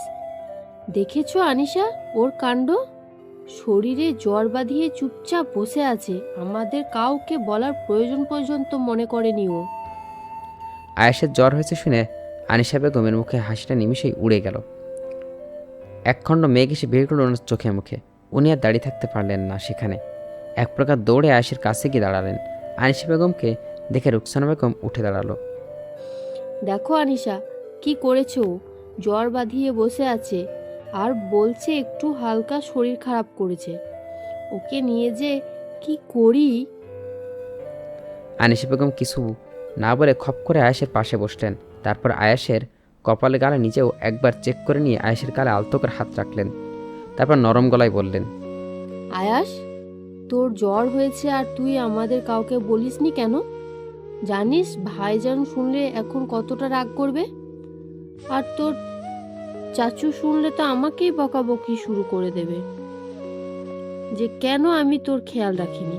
দেখেছো আনিশা ওর কাণ্ড? শরীরে জ্বর বাঁধিয়ে চুপচাপ বসে আছে, আমাদের কাউকে বলার প্রয়োজন পর্যন্ত মনে করেনি ও। আয়াসের জ্বর হয়েছে শুনে আনিশা বেগমের মুখে হাসিটা নিমিষেই উড়ে গেল। একখণ্ড মেঘ এসে ভিড় করল ওনার চোখে মুখে। উনি আর দাঁড়িয়ে থাকতে পারলেন না সেখানে, এক প্রকার দৌড়ে আয়েশের কাছে গিয়ে দাঁড়ালেন। আনিশা বেগমকে দেখে রুকসানা বেগম উঠে দাঁড়ালো। দেখো আনিশা, কি করেছো? জ্বর বাঁধিয়ে বসে আছে আর বলছে একটু হালকা শরীর খারাপ করেছে, ওকে নিয়ে যে কি করি। আনিশা বেগম কিছু না বলে খপ করে আয়েশের পাশে বসলেন। তারপর আয়েশের কপালে গালে নিজেও একবার চেক করে নিয়ে আয়েশের গালে আলতো করে হাত রাখলেন। তারপর নরম গলায় বললেন, আয়াস, তোর জ্বর হয়েছে আর তুই আমাদের কাউকে বলিসনি কেন? জানিস ভাইজান শুনলে এখন কতটা রাগ করবে, আর তোর চাচু শুনলে তো আমাকেই বকাবকি শুরু করে দেবে যে কেন আমি তোর খেয়াল রাখিনি।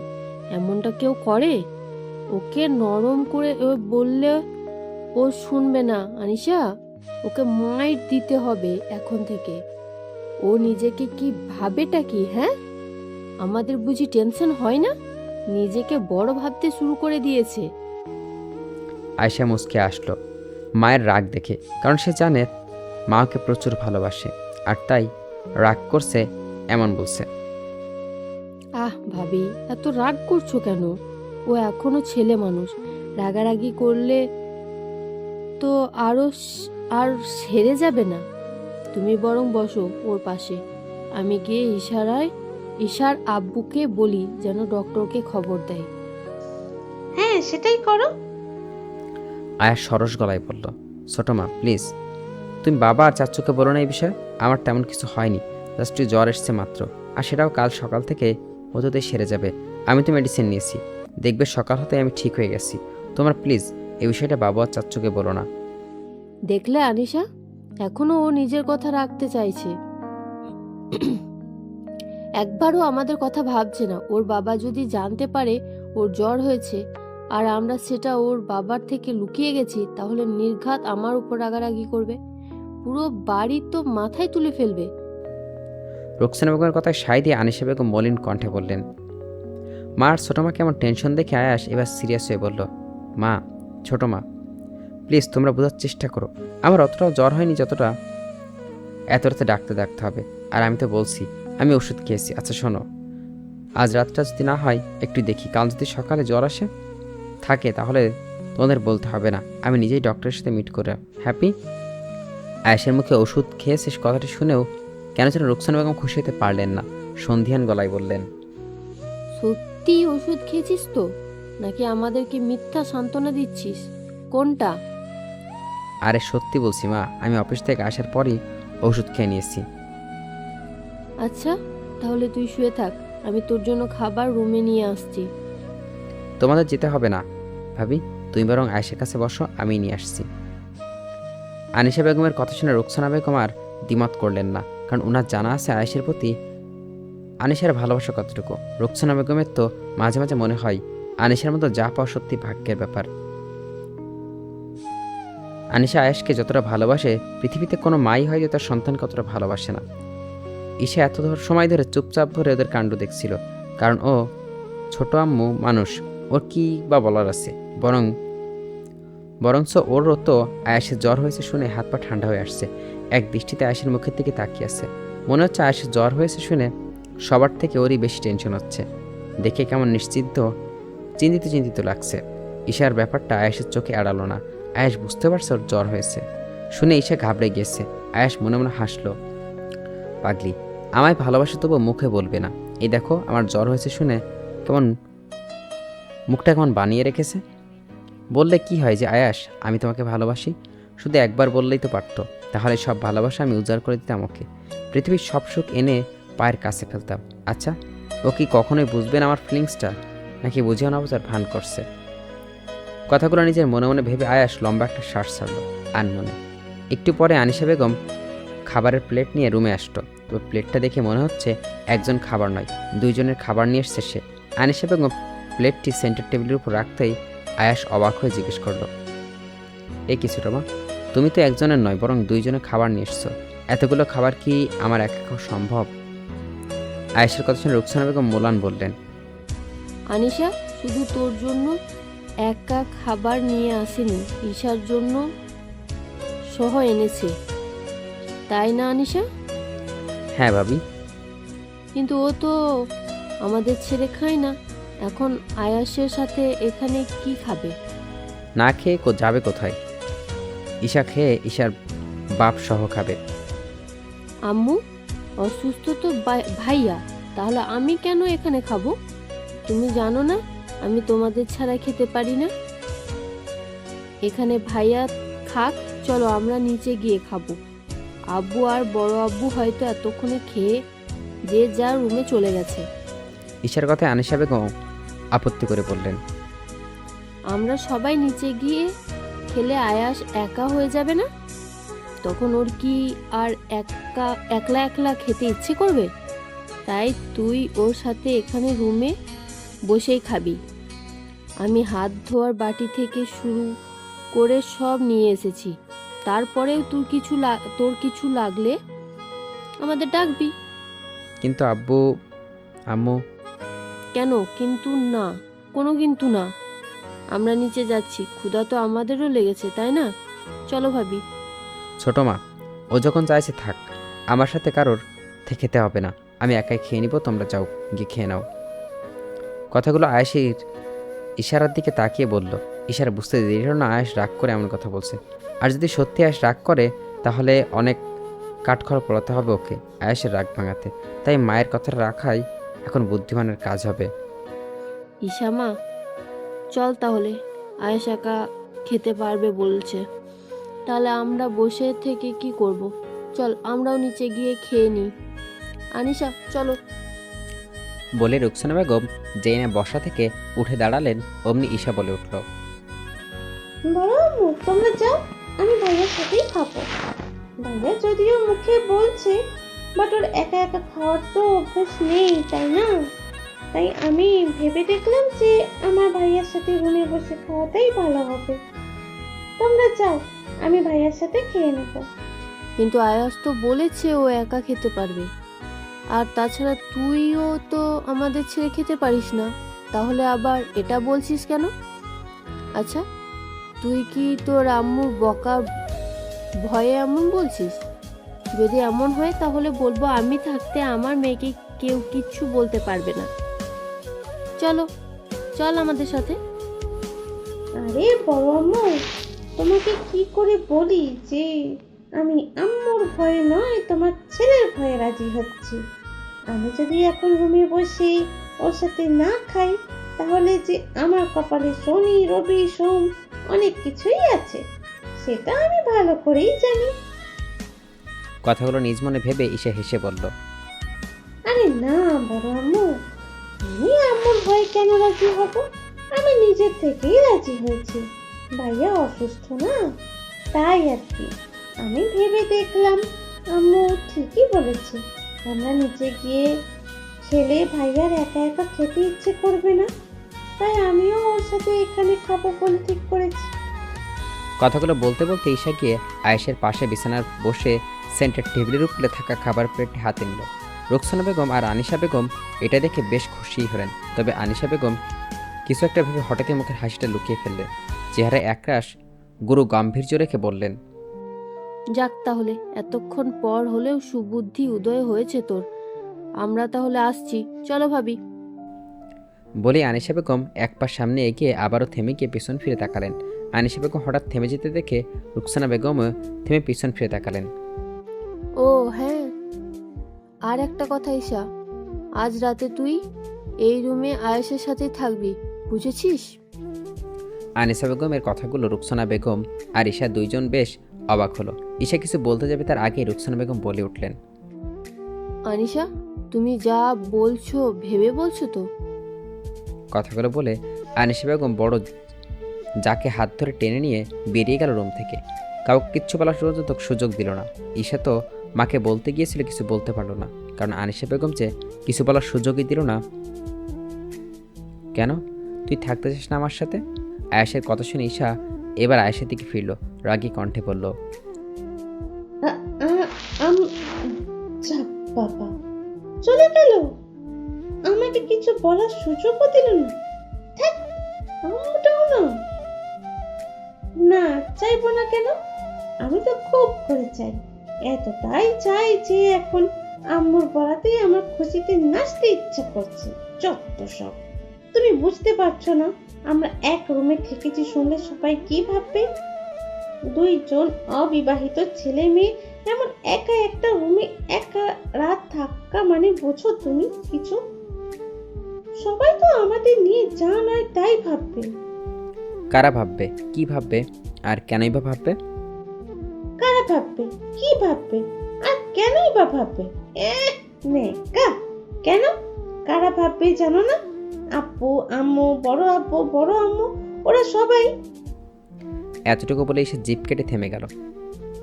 এমনটা কেউ করে? ওকে নরম করে বললে ও শুনবে না আনিশা, ওকে মাইর দিতে হবে এখন থেকে। ও নিজেকে কি ভাবেটা কি? হ্যাঁ, আমাদের বুঝি টেনশন হয় না? নিজেকে বড় ভাবতে শুরু করে দিয়েছে। আয়েশা মুচকে আসলো মায়ের রাগ দেখে, কারণ সে জানে মা ওকে প্রচুর ভালোবাসে আর তাই রাগ করছে এমন বলছে। আহ ভাবি, এত রাগ করছো কেন? ও এখনো ছেলে মানুষ, রাগারাগি করলে তো আর সেরে যাবে না। তুমি বরং বসো ওর পাশে, আমি গিয়ে ঈশার আব্বুকে বলি যেন ডক্টরকে খবর দেয়। হ্যাঁ সেটাই করো। আয়া সরস গলায় বলল, ছোটো মা প্লিজ তুমি বাবা আর চাচুকে বলো না এই বিষয়ে, আমার তেমন কিছু হয়নি, জাস্ট জ্বর এসছে মাত্র, আর সেটাও কাল সকাল থেকে হতে সেরে যাবে। আমি তো মেডিসিন নিয়েছি, দেখবে সকাল হতে আমি ঠিক হয়ে গেছি। তোমরা প্লিজ এই বিষয়টা বাবা আর চাচ্চুকে বলো না। দেখলে আনিশা, এখনো ও নিজের কথা রাখতে চাইছে। একবারও আমাদের কথা ভাবছে না। ওর বাবা যদি জানতে পারে ওর জ্বর হয়েছে আর আমরা সেটা ওর বাবার থেকে লুকিয়ে গেছি, তাহলে নির্ঘাত আমার উপর রাগারাগি করবে, পুরো বাড়ি তো মাথায় তুলে ফেলবে। রোকসানা বেগমের কথায় সায় দিয়ে আনিশা বেগম মলিন কণ্ঠে বললেন। মা আর ছোটো মা কেমন টেনশন দেখে আয়াস এবার সিরিয়াস হয়ে বলল, মা, ছোটো মা, প্লিজ তোমরা বোঝার চেষ্টা করো। আমার অতটাও জ্বর হয়নি যতটা এত রাতে ডাকতে হবে। আর আমি তো বলছি আমি ওষুধ খেয়েছি। আচ্ছা শোনো, আজ রাতটা যদি না হয় একটু দেখি, কাল যদি সকালে জ্বর আসে থাকে তাহলে তোমাদের বলতে হবে না, আমি নিজেই ডক্টরের সাথে মিট করে হ্যাপি। আয়েশের মুখে ওষুধ খেয়ে শেষ কথাটি শুনেও কেন যেন রোকসানা বেগম খুশি হতে পারলেন না। সন্ধিয়ান গলায় বললেন, সত্যি ওষুধ খেয়েছিস তো, নাকি আমাদেরকে মিথ্যা সান্ত্বনা দিচ্ছিস? কোনটা? আরে সত্যি বলছি মা, আমি অফিস থেকে আসার পরই ওষুধ খেয়ে নিয়েছি। আচ্ছা, তাহলে তুই শুয়ে থাক, আমি তোর জন্য খাবার রুমে নিয়ে আসছি। তোমাদের যেতে হবে না ভাবি, তুমি বরং আয়েশের কাছে বসো, আমি নিয়ে আসছি। আনিশা বেগমের কথা শুনে রোকসানা বেগম আর দ্বিমত করলেন না, কারণ ওনার জানা আছে আয়েশের প্রতি আনিশার ভালোবাসা কতটুকু। রোকসানা বেগমের তো মাঝে মাঝে মনে হয় আনিশার মতো যা পাওয়া সত্যি ভাগ্যের ব্যাপার। আনিশা আয়েশকে যতটা ভালোবাসে পৃথিবীতে কোনো মাই হয় যে তার সন্তানকে অতটা ভালোবাসে না। ঈশা এত সময় ধরে চুপচাপ ধরে ওদের কাণ্ড দেখছিল, কারণ ও ছোট আম্মু মানুষ, ওর কি বা বলার আছে। বরঞ্চ ওরও তো আয়েশের জ্বর হয়েছে শুনে হাত পা ঠান্ডা হয়ে আসছে। এক দৃষ্টিতে আয়েশের মুখের দিকে তাকিয়ে আছে। মনে হচ্ছে আয়েশের জ্বর হয়েছে শুনে সবার থেকে ওরই বেশি টেনশন হচ্ছে। দেখে কেমন চিন্তিত লাগছে। ঈশার ব্যাপারটা আয়েশের চোখে এড়ালো না। আয়েশ বুঝতে পারছে ওর জ্বর হয়েছে শুনে ঈশা ঘাবড়ে গিয়েছে। আয়েশ মনে মনে হাসলো, পাগলি, আমায় ভালোবাসে তবু মুখে বলবে না। এই দেখো আমার জ্বর হয়েছে শুনে কেমন মুখটা কেমন বানিয়ে রেখেছে। বললে কি হয় যে আয়াস, আমি তোমাকে ভালোবাসি, শুধু একবার বললেই তো পারতো, তাহলে সব ভালোবাসা আমি উজাড় করে দিতাম ওকে, পৃথিবীর সব সুখ এনে পায়ের কাছে ফেলতাম। আচ্ছা, ও কি কখনোই বুঝবেন আমার ফিলিংসটা, নাকি বুঝেও না বোঝার ভান করছে? কথাগুলো নিজের মনে মনে ভেবে আয়াস লম্বা একটা শ্বাস ছাড়লো আনমনে। একটু পরে আনিশা বেগম খাবারের প্লেট নিয়ে রুমে আসতো। তবে প্লেটটা দেখে মনে হচ্ছে একজন খাবার নয়, দুইজনের খাবার নিয়ে এসছে সে। আনিশা বেগম প্লেটটি সেন্টার টেবিলের উপর রাখতেই আয়াস অবাক হয়ে জিজ্ঞেস করলো, এ কি ছোটো মা, তুমি তো একজনের নয় বরং দুইজনের খাবার নিয়ে এসছো, এতগুলো খাবার কি আমার একা খাওয়া সম্ভব? আয়েশের কথা শুনে রুকসানা বেগম মোলান বললেন, আনিশা শুধু তোর জন্য একা খাবার নিয়ে আসেনি, ঈশার জন্য সহ এনেছে, তাই না আনিশা? হ্যাঁ ভাবি। কিন্তু ও তো আমাদের ছেড়ে খায় না, এখন আয়াসের সাথে এখানে কি খাবে? না খেয়ে যাবে কোথায়? ঈশা খেয়ে ঈশার বাপ সহ খাবে। আম্মু অসুস্থ তো ভাইয়া, তাহলে আমি কেন এখানে খাবো? তুমি জানো না আমি তোমাদের ছাড়া খেতে পারি না। এখানে ভাইয়া খাক, চলো আমরা নিচে গিয়ে খাবো। আব্বু আর বড় আব্বু হয়তো এতক্ষণে খেয়ে যে যার রুমে চলে গেছে। ঈশার কথায় আনিশা বেগম আপত্তি করে বললেন, আমরা সবাই নিচে গিয়ে খেলে আয়াস একা হয়ে যাবে না? তখন ওর কি আর একলা একলা খেতে ইচ্ছে করবে? তাই তুই ওর সাথে এখানে রুমে বসেই খাবি। আমি হাত ধোয়ার বাটি থেকে শুরু করে সব নিয়ে এসেছি, তারপরেও তোর কিছু লাগলে আমাদের ডাকবি। কিন্তু আব্বু আম্মু। কেন কিন্তু না? কোনো কিন্তু না। আমরা নিচে যাচ্ছি, ক্ষুধা তো আমাদেরও লেগেছে, তাই না? চলো ভাবি। ছোট মা, ও যখন চাইছে থাক, আমার সাথে কারোর খেতে হবে না, আমি একাই খেয়ে নিব, তোমরা যাও গিয়ে খেয়ে নাও। কথাগুলো আয়েশের ইশারার দিকে তাকিয়ে বলল। ইশারা বুঝতে দেরি হলো না আয়েশ রাগ করে এমন কথা বলছে। আর যদি সত্যি আয়েশ রাগ করে তাহলে অনেক কাঠখড় পোড়াতে হবে ওকে আয়েশের রাগ ভাঙাতে। তাই মায়ের কথাটা রাখাই এখন বুদ্ধিমানের কাজ হবে। ইশামা চল তাহলে, আয়েশ একা খেতে পারবে বলছে, তাহলে আমরা বসে থেকে কি করব? চল আমরাও নিচে গিয়ে খেয়ে নিই। আনিশা চলো। বলে রুকসানা বেগম যেই না বসা থেকে উঠে দাঁড়ালেন অমনি ঈশা বলে উঠল, বড় আম্মু তোমরা যাও, আমি ভাইয়ার সাথেই খাবো। ভাইয়া যদিও মুখে বলছে, বাট ওর একা একা খাওয়ার তো অভ্যাস নেই, তাই না? তাই আমি ভেবে দেখলাম যে আমার ভাইয়ার সাথে রুমে বসে খাওয়াটাই ভালো হবে। তোমরা যাও, আমি ভাইয়ার সাথে খেয়ে নেব। কিন্তু আয়াস তো বলেছে ও একা খেতে পারবে, আর তাছাড়া তুইও তো আমাদের ছেড়ে খেতে পারিস না, তাহলে আবার এটা বলছিস কেন? আচ্ছা, তুই কি তোর আম্মুর বকার ভয়ে এমন বলছিস? যদি এমন হয় তাহলে বলবো আমি থাকতে আমার মেয়েকে কেউ কিচ্ছু বলতে পারবে না। চলো, চল আমাদের সাথে। আরে বড় আম্মু, তোমাকে কি করে বলি যে আমি আম্মুর ভয়ে নয়, তোমার ছেলের ভয়ে রাজি হচ্ছি। আমি যদি এখন রুমে বসে ওর সাথে না খাই, তাহলে যে আমার কপালে শনি রবি সোম অনেক কিছুই আছে, সেটা আমি ভালো করেই জানি। কথাগুলো নিজ মনে ভেবে ঈশা হেসে বলল, আরে না বড় আম্মু, আমি আম্মুর ভয়ে কেন রাজি হব? আমি নিজের থেকেই রাজি হয়েছি। ভাইয়া অসুস্থ না, তাই আর কি। আমি ভেবে দেখলাম আম্মু ঠিকই বলেছে, আমরা নিচে গিয়ে খেলে ভাইয়ার একা একা খেতে ইচ্ছে করবে না, তাই আমিও ওর সাথে এখানে খাবো বলে ঠিক করেছি। কথাগুলো বলতে বলতে ঈশা গিয়ে আয়েশের পাশে বিছানার বসে সেন্টার টেবিলের উপরে থাকা খাবার প্লেটটি হাতে নিল। রুকসানা বেগম আর আনিশা বেগম এটা দেখে বেশ খুশি হলেন, তবে আনিশা বেগম কিছু একটা ভেবে হঠাৎই মুখের হাসিটা লুকিয়ে ফেললেন। চেহারায় একরাশ গুরু গাম্ভীর্য রেখে বললেন, যাক, তাহলে এতক্ষণ পর হলেও সুবুদ্ধি উদয় হয়েছে তোর। আমরা তাহলে আসছি, চলো ভাবি। বলে আনিশা বেগম এক পা সামনে এগিয়ে আবারও থেমে গিয়ে পিছন ফিরে তাকালেন। আনিশা বেগম হঠাৎ থেমে যেতে দেখে রুকসানা বেগমও থেমে পিছন ফিরে তাকালেন। ও হ্যাঁ, আর একটা কথা ঈশা, আজ রাতে তুই এই রুমে আয়েশের সাথেই থাকবি, বুঝেছিস? আনিসা বেগমের কথাগুলো রুকসানা বেগম আর ঈশা দুইজন বেশ অবাক হলো। ঈশা কিছু বলতে যাবে তার আগেই রুকসানা বেগম বলে উঠলেন, আনিশা, তুমি যা বলছো ভেবে বলছো তো? কথাগুলো বলে আনিসা বেগম বড় যাকে হাত ধরে টেনে নিয়ে বেরিয়ে গেল রুম থেকে। কাউকে কিচ্ছু বলার পর্যন্ত সুযোগ দিল না। ঈশা তো মাকে বলতে গিয়েছিল, কিছু বলতে পারলো না, কারণ আনিসা বেগম যে কিছু বলার সুযোগই দিল না। কেন তুই থাকতে চাস না আমার সাথে? আয়েশের কথা শুনে ঈশা এবার আয়েশের দিকে ফিরল, রাগী কণ্ঠে বলল, বাবা চলে গেল, আমাকে কিছু বলার সুযোগও দিল না। ধ্যাৎ, আম্মুটাও না। না চাইবো না কেন? আমি তো খুব করে চাই, এতটাই চাই যে এখন আম্মুর বলাতেই আমার খুশিতে নাচতে ইচ্ছা করছে। যত সব, তুমি বুঝতে পারছো না আমরা এক রুমে থেকেছি শুনলে সবাই কি ভাববে? দুইজন অবিবাহিত ছেলে মেয়ে এমন একা একটা রুমে একা রাত থাকা মানে বোঝো তুমি কিছু? সবাই তো আমাদের নিয়ে যা নয় তাই ভাববে। কারা ভাববে, কি ভাববে, আর কেনই বা ভাববে? কারা ভাববে, কি ভাববে, আর কেনই বা ভাববে? কেন কারা ভাববে জানো না? আব্বু আম্মু, বড় আব্বু বড় আম্মু, ওরা সবাই। এতটুকু বলে এসে জিপ কেটে থেমে গেল।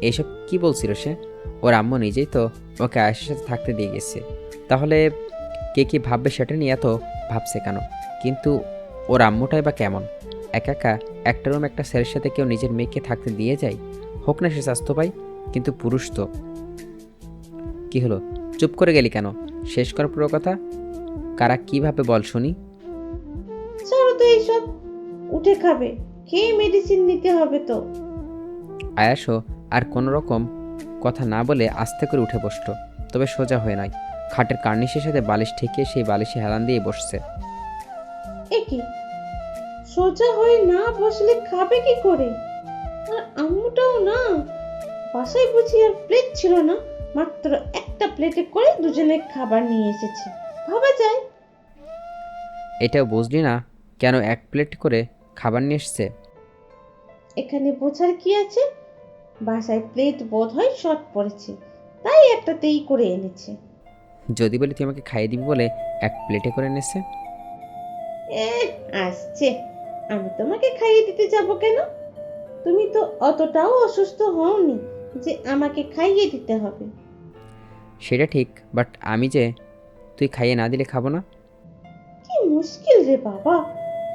এইসব কি বলছিল সে? ওর আম্মু নিজেই তো ওকে আয়েশের সাথে থাকতে দিয়ে গেছে, তাহলে কে কি ভাববে সেটা নিয়ে এত ভাবছে কেন? কিন্তু ওর আম্মুটাই বা কেমন? একা একা একটা রুম একটা ছেলের সাথে কেউ নিজের মেয়েকে থাকতে দিয়ে যায়? হোক না সে স্বাস্থ্য পাই, কিন্তু পুরুষ তো। কি হলো, চুপ করে গেলি কেন? শেষ কর পুরো কথা। কারা কি ভাবে বল শুনি। ছাড়ো তো এইসব, উঠে খাবে, খেয়ে মেডিসিন নিতে হবে তো। আয়াসও আর কোনো রকম কথা না বলে আস্তে করে উঠে বসলো, তবে সোজা হয়ে নয়, খাটের কার্নিশের সাথে বালিশ ঠেকিয়ে সেই বালিশে হেলান দিয়ে বসছে। একি সোজা হয়ে না বসলে খাবে কি করে? আর আম্মুটাও না, বাসায় বুঝি আর প্লেট ছিল না, মাত্র একটা প্লেটে করে দুজনে খাবার নিয়ে এসেছে। ভাবা যায়? এটাও বুঝলি না কেন এক প্লেট করে খাবার নিয়ে এসছে? এখানে বোঝার কি আছে? বাসায় প্লেট বোধ হয় শর্ট পড়েছে, তাই একটাতেই করে এনেছে। যদি বলি তুই আমাকে খাইয়ে দিবি বলে এক প্লেটে করে এনেছে। আসছে, আমি তোমাকে খাইয়ে দিতে যাব কেন? তুমি তো অতটাও অসুস্থ হওনি যে আমাকে খাইয়ে দিতে হবে। সেটা ঠিক, বাট আমি যে তুই খাইয়ে না দিলে খাবো না। কি মুশকিল রে বাবা,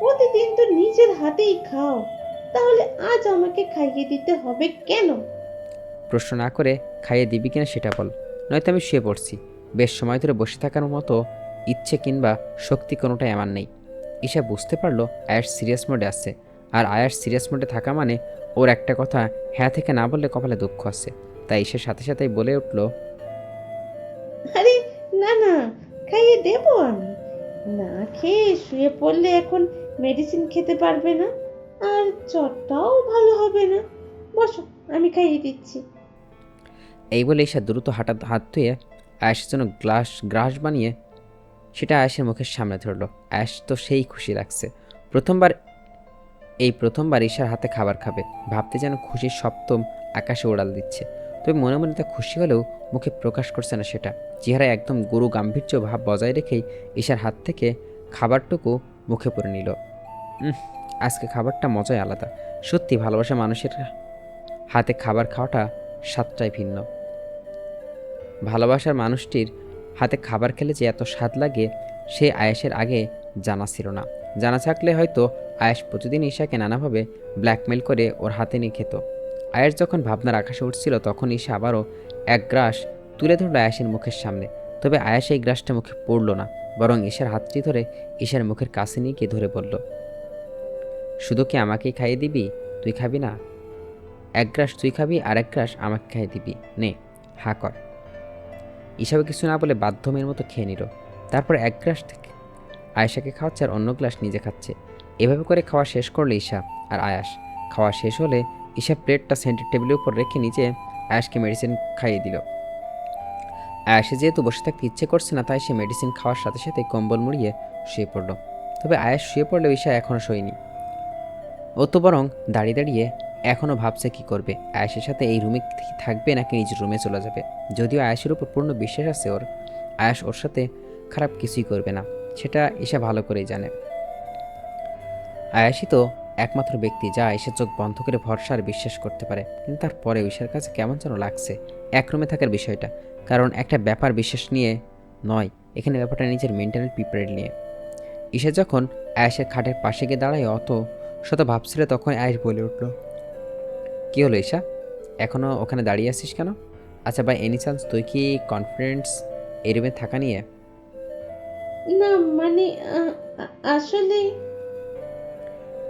প্রতিদিন তো নিজের হাতেই খাও, তাহলে আজ আমাকে খাইয়ে দিতে হবে কেন? প্রশ্ন না করে খাইয়ে দিবি কিনা সেটা বল, নয়তো আমি শুয়ে পড়ছি। বেশ সময় ধরে বসে থাকার মতো ইচ্ছে কিংবা শক্তি কোনোটাই আমার নেই। ঈশা বুঝতে পারলো আয়াস সিরিয়াস মোডে আছে, আর আয়াস সিরিয়াস মোডে থাকা মানে ওর একটা কথা হ্যাঁ থেকে না বললে কপালে দুঃখ আছে। তাই ঈশার সাথে সাথেই বলে উঠল, আরে না না, খাইয়ে দেব আমি। না খেয়ে শুয়ে পড়লে এখন মেডিসিন খেতে পারবে না, আর জ্বরটাও ভালো হবে না। বসো, আমি খাইয়ে দিচ্ছি। এই বলে ঈশা দ্রুত হাত ধুয়ে আয়াসের জন্য গ্রাস বানিয়ে সেটা আয়াসের মুখের সামনে ধরলো। আয়াস তো সেই খুশি লাগছে, প্রথমবার ঈশার হাতে খাবার খাবে। ভাবতে যেন খুশির সপ্তম আকাশে উড়াল দিচ্ছে। তবে মনে মনে তা খুশি হলেও মুখে প্রকাশ করছে না সেটা। চেহারায় একদম গুরু গাম্ভীর্য ভাব বজায় রেখেই ঈশার হাত থেকে খাবারটুকু মুখে পড়ে নিল। আজকে খাবারটা মজাই আলাদা। সত্যি ভালোবাসা মানুষের হাতে খাবার খাওয়াটা স্বাদটাই ভিন্ন। ভালোবাসার মানুষটির হাতে খাবার খেলে যে এত স্বাদ লাগে সে আয়েশের আগে জানা ছিল না। জানা থাকলে হয়তো আয়েশ প্রতিদিন ঈশাকে নানাভাবে ব্ল্যাকমেল করে ওর হাতে নিয়ে খেত। আয়েশ যখন ভাবনার আকাশে উঠছিল তখন ঈশা আবারও এক গ্রাস তুলে ধরল আয়েশের মুখের সামনে। তবে আয়েশ এই গ্রাসটা মুখে পড়ল না, বরং ঈশার হাতটি ধরে ঈশার মুখের কাছে নিয়ে গিয়ে ধরে বলল, শুধু কি আমাকেই খাইয়ে দিবি? তুই খাবি না? এক গ্রাস তুই খাবি আর এক গ্রাস আমাকে খাইয়ে দিবি, নে হা কর। ঈশাও কিছু না বলে বাধ্য মেয়ের মতো খেয়ে নিল। তারপর এক গ্লাস থেকে আয়েশাকে খাওয়াচ্ছে আর অন্য গ্লাস নিজে খাচ্ছে। এভাবে করে খাওয়া শেষ করলে ঈশা আর আয়াস। খাওয়া শেষ হলে ঈশা প্লেটটা সেন্টার টেবিলের উপর রেখে নিচে আয়াসকে মেডিসিন খাইয়ে দিল। আয়াসে যেহেতু বসে থাকতে ইচ্ছে করছে না, তাই সে মেডিসিন খাওয়ার সাথে সাথে কম্বল মুড়িয়ে শুয়ে পড়ল। তবে আয়াস শুয়ে পড়লেও ঈশা এখনও শোয়নি। ও তো বরং দাঁড়িয়ে দাঁড়িয়ে এখনও ভাবছে কি করবে। আয়েশের সাথে এই রুমে থাকবে নাকি নিজের রুমে চলে যাবে। যদিও আয়েশের উপর পূর্ণ বিশ্বাস আছে ওর, আয়েশ ওর সাথে খারাপ কিছুই করবে না, সেটা ঈশা ভালো করেই জানে। আয়েশই তো একমাত্র ব্যক্তি যা ঈশার চোখ বন্ধ করে ভরসা আর বিশ্বাস করতে পারে। কিন্তু তারপরে ঈশার কাছে কেমন যেন লাগছে এক রুমে থাকার বিষয়টা। কারণ একটা ব্যাপার বিশ্বাস নিয়ে নয়, এখানে ব্যাপারটা নিজের মেন্টাল প্রিপারেড নিয়ে। ঈশা যখন আয়েশের খাটের পাশে গিয়ে দাঁড়ায় অত শত ভাবছিল, তখন আয়েশ বলে উঠল, কী হলো ঈশা, এখনও ওখানে দাঁড়িয়ে আছিস কেন? আচ্ছা বাই এনি চান্স তুই কি কনফিডেন্স এই রুমে থাকা নিয়ে? না মানে আসলে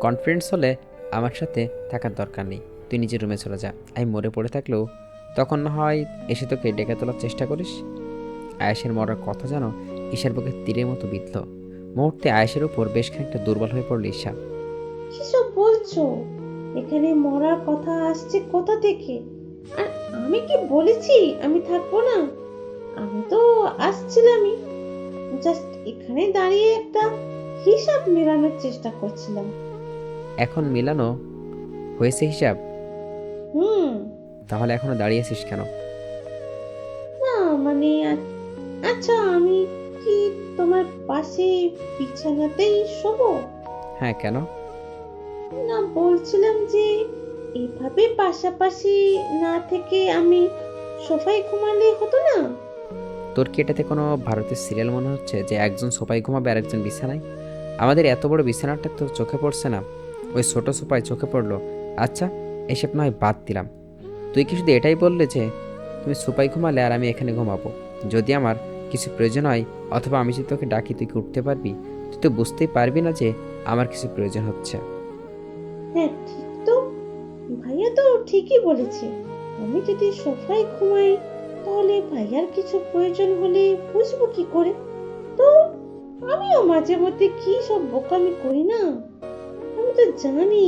কনফিডেন্স হলে আমার সাথে থাকার দরকার নেই, তুই নিজের রুমে চলে যা। আমি মরে পড়ে থাকলেও তখন না হয় এসে তোকে ডেকে তোলার চেষ্টা করিস। আয়েশের মরার কথা যেন ঈশার বুকে তীরের মতো বিঁধল। মুহূর্তে আয়েশের উপর বেশ খানিকটা দুর্বল হয়ে পড়ল ঈশা। কিসব বলছো? এখানে মরার কথা আসছে কোথা থেকে? আর আমি কি বলেছি আমি থাকবো না? আমি তো আসছিলামই, জাস্ট এখানে দাঁড়িয়ে একটা হিসাব মেলানোর চেষ্টা করছিলাম। এখন মিলানো হয়েছে হিসাব? হুম। তাহলে এখনো দাঁড়িয়ে আছিস কেন? না মানে আচ্ছা, আমি কি তোমার পাশে বিছানাতেই শোবো? হ্যাঁ, কেন? না, বলছিলাম যে এভাবে পাশাপাশি না থেকে আমি সোফায় ঘুমালে হতো না? তোর কি এটাতে কোনো ভারতের সিরিয়াল মনে হচ্ছে যে একজন সোফায় ঘুমাবে আর একজন বিছানায়? আমাদের এত বড় বিছানাটা তো চোখে পড়ছে না, ওই ছোট সোফায় চোখে পড়লো। আচ্ছা এসব নয় বাদ দিলাম, তুই কি শুধু এটাই বললে যে তুমি সোফায় ঘুমালে আর আমি এখানে ঘুমাবো? যদি আমার কিছু প্রয়োজন হয় অথবা আমি যদি তোকে ডাকি তুই কি উঠতে পারবি? তুই তো বুঝতেই পারবি না যে আমার কিছু প্রয়োজন হচ্ছে। হ্যাঁ ঠিক তো, ভাইয়া তো ঠিকই বলেছে। আমি যদি সোফায় ঘুমাই তাহলে ভাইয়ার কিছু প্রয়োজন হলে বুঝবো কি করে? তো আমিও মাঝে মধ্যে কি সব বোকামি করি না। আমি তো জানি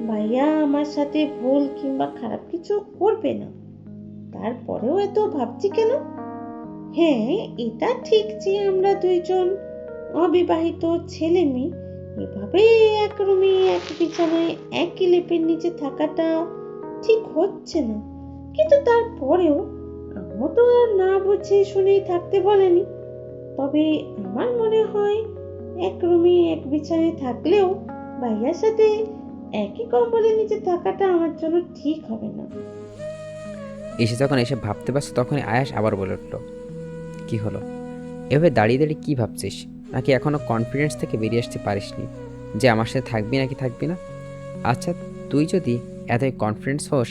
ভাইয়া আমার সাথে ভুল কিংবা খারাপ কিছু করবে না, তারপরেও এত ভাবছি কেন? হ্যাঁ এটা ঠিক যে আমরা দুইজন অবিবাহিত ছেলে মেয়ে এভাবে এক রুমে এক বিছানায় একই লেপের নিচে থাকাটা ঠিক হচ্ছে না, কিন্তু তারপরেও আম্মু তো আর না বুঝে শুনেই থাকতে বলেনি। তবে আমার মনে হয় এক রুমে এক বিছানায় থাকলেও ভাইয়ার সাথে একই কম্বলের নিচে থাকাটা আমার জন্য ঠিক হবে না। এসে যখন এসে ভাবতে পারছে তখনই আয়াস আবার বলে উঠল, কি হলো? এভাবে দাঁড়িয়ে দাঁড়িয়ে কী ভাবছিস? নাকি এখনও কনফিডেন্স থেকে বেরিয়ে আসতে পারিসনি যে আমার সাথে থাকবি নাকি থাকবি না? আচ্ছা, তুই যদি এতই কনফিডেন্স হোস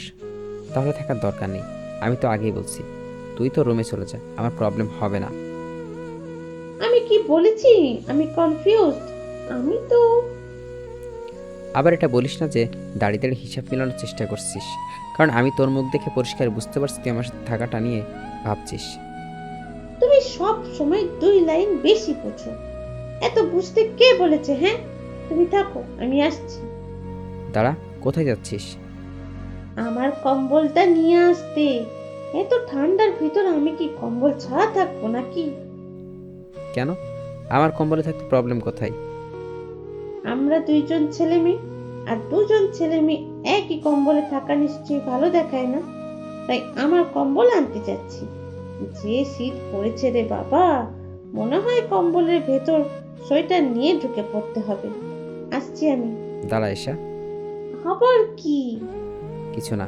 তাহলে থাকার দরকার নেই। আমি তো আগেই বলছি, তুই তো রুমে চলে যা, আমার প্রবলেম হবে না। আমি কি বলেছি আমি কনফিউজড? আমি তো আবার এটা বলিস না যে দাঁড়িয়ে দাঁড়িয়ে হিসাব মেলানোর চেষ্টা করছিস, কারণ আমি তোর মুখ দেখে পরিষ্কার বুঝতে পারছি তুই আমার সাথে থাকাটা নিয়ে ভাবছিস। তুমি সব সময় 2 লাইন বেশি বোঝো। এত বুঝতে কে বলেছে? হ্যাঁ, তুমি থাকো, আমি আসছি। দাঁড়া, কোথায় যাচ্ছিস? আমার কম্বলটা নিয়ে আসতে। এত ঠান্ডার ভিতর আমি কি কম্বল ছাড়া থাকবো নাকি? কেন? আমার কম্বলে থাকতে প্রবলেম কোথায়? আমরা 2জন ছেলে মেয়ে, আর 2জন ছেলে মেয়ে একই কম্বলে থাকা নিশ্চয়ই ভালো দেখায় না। তাই আমার কম্বল আনতে যাচ্ছি। যে শীত পড়েছে রে বাবা, মনে হয় কম্বলের ভেতর সোয়েটার নিয়ে ঢুকে পড়তে হবে। আসছি আমি। দাঁড়া এসা। আবার কি? কিছু না,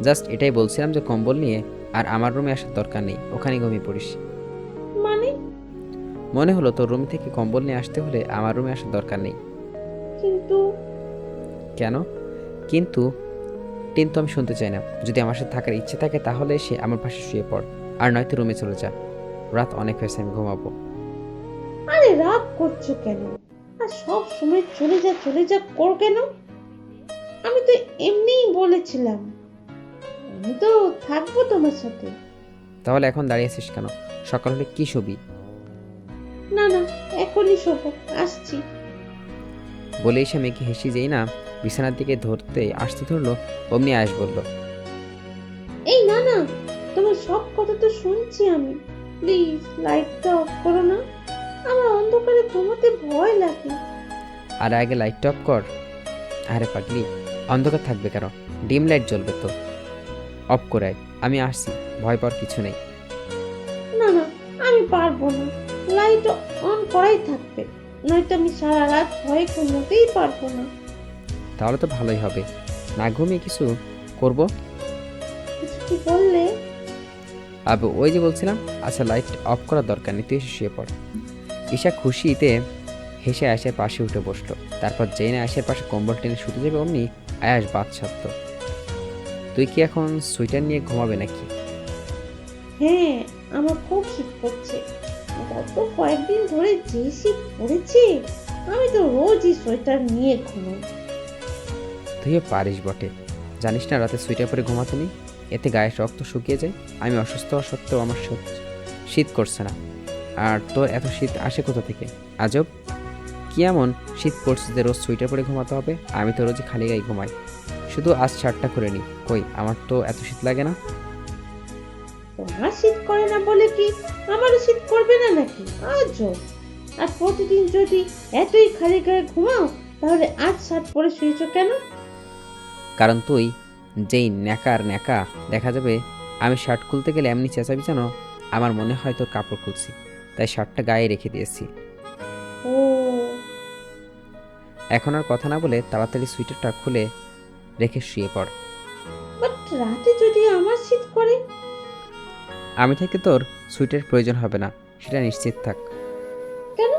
জাস্ট এটাই বলছিলাম যে কম্বল নিয়ে আর আমার রুমে আসার দরকার নেই, ওখানে ঘুমিয়ে পড়িস। মানে? মনে হলো তোর রুম থেকে কম্বল নিয়ে আসতে হলে আমার রুমে আসার দরকার নেই। কিন্তু কেন কিন্তু? কিন্তু আমি শুনতে চাই না। যদি আমার সাথে থাকার ইচ্ছে থাকে তাহলে এসে আমার পাশে শুয়ে পড়, আর নয়তো রুমে চলে যা। রাত অনেক হয়েছে, আমি ঘুমাবো। আরে রাগ করছো কেন? আর সব সময় চলে যা কর কেন? আমি তো এমনিই বলেছিলাম আমি তো থাকবো তোমার সাথে। তাহলে এখন দাঁড়িয়ে আছিস কেন? সকাল হলে কি ছবি? না না, এখনই শোবো, আসছি। বলে এসে মেয়েকে হেসে যেই না বিছানার দিকে ধরতে আসতে ধরলো, অমনি আয়াস বলল, এই না না, তোমার সব কথা তো শুনছি আমি। প্লিজ লাইটটা অফ করো না, আমার অন্ধকারে ঘুমোতে ভয় লাগে। আর আগে লাইটটা অফ কর। আরে পাগলি, অন্ধকার থাকবে কেন? ডিম লাইট জ্বলবে তো। অফ করে আয়, আমি আসছি, ভয় পাওয়ার কিছু নেই। না না, আমি পারবো না। লাইট অন করাই থাকবে, নয়তো আমি সারা রাত ভয়ে ঘুমোতেই পারবো না। তাহলে তো ভালোই হবে, না ঘুমিয়ে কিছু করব। কিছু কি বললে? ওই যে বলছিলাম, আচ্ছা লাইট অফ করার দরকার নেই, তুই এসে শুয়ে পড়। ঈশা খুশিতে হেসে আয়াসের পাশে উঠে বসলো। তারপর যেই না আয়াসের পাশে কম্বল টেনে শুতে যাবে অমনি আয়াস বাদ সাধত, তুই কি এখন সোয়েটার নিয়ে ঘুমাবে নাকি? হ্যাঁ, আমার খুব শীত করছে। গত কয়েকদিন ধরে যে শীত পড়েছে, আমি তো রোজই সোয়েটার নিয়ে ঘুমাই। তুইও পারিস বটে, জানিস না রাতে সোয়েটার পরে ঘুমাতে নেই, এতে গায়ের রক্ত শুকিয়ে যায়। আমি অসুস্থ হওয়া সত্ত্বেও আমার শীত করছে না, আর তোর এত শীত আসে কোথা থেকে? আজব, কি এমন শীত পড়ছে যে রোজ সোয়েটার পরে ঘুমাতে হবে? আমি তো রোজ খালি গায়ে ঘুমাই, শুধু আজ শার্টটা করে নিই। কই, আমার তো এত শীত লাগে না। তোমার শীত করে না বলে কি আমারও শীত করবে না নাকি? আজব। আর প্রতিদিন যদি এতই খালি গায়ে ঘুমাও, তাহলে আজ শার্ট পরে শুয়েছো কেন? কারণ তুই যেই ন্যাকার ন্যাকা, দেখা যাবে আমি শার্ট খুলতে গেলে এমনি চেঁচাবি যেন আমার মনে হয় তোর কাপড় খুলছি, তাই শার্টটা গায়ে রেখে দিয়েছি। ও, এখন আর কথা না বলে তাড়াতাড়ি সোয়েটারটা খুলে রেখে শুয়ে পড়। বাট রাতে যদি আমার শীত করে? আমি থেকে তোর সোয়েটারের প্রয়োজন হবে না, সেটা নিশ্চিত থাক। কেন?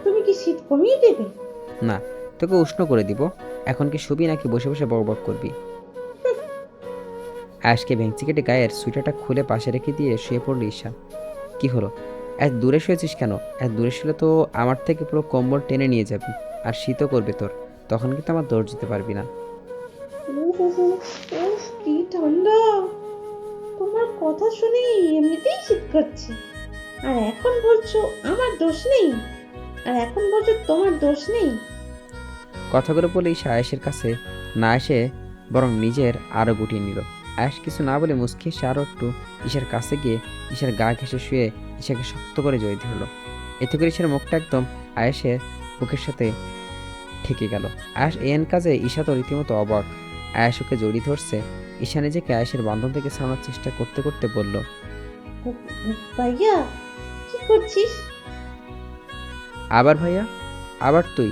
তুমি কি শীত কমিয়ে দেবে? না, তোকে উষ্ণ করে দিব। এখন কি শুবি নাকি বসে বসে বকবক করবি? আয়াসকে ভেঙচি কেটে গায়ের সোয়েটারটা খুলে পাশে রেখে দিয়ে শুয়ে পড়ল ঈশা। কি হলো, এত দূরে শুয়েছিস কেন? এত দূরে শুলে তো আমার থেকে পুরো কম্বল টেনে নিয়ে যাবি, আর শীতও করবে তোর, তখন কিন্তু আমার দৌড় যেতে পারবি না। উফ, কি ঠান্ডা! তোমার কথা শুনে এমনিতেই শীত করছে, আর এখন বলছো আমার দোষ নেই, আর এখন বলছো তোমার দোষ নেই। কথাগুলো বলে ঈশা আয়েশের কাছে না এসে বরং নিজের আরও গুটিয়ে নিল। আয়েশ কিছু না বলে মুচকি এসে আরও একটু ঈশার কাছে গিয়ে ঈশার গা ঘেঁষে শুয়ে ঈশাকে শক্ত করে জড়িয়ে ধরল। এতে করে ঈশার মুখটা একদম আয়েশের বুকের সাথে ঠেকে গেল। আয়েশ এন কাজে ঈশা তো রীতিমতো অবাক। আয়াস ওকে জড়িয়ে ধরছে। ঈশা নিজেকে আয়াসের বন্ধন থেকে ছাড়ানোর চেষ্টা করতে করতে বলল, ভাইয়া কি করছিস? আবার ভাইয়া? আবার তুই?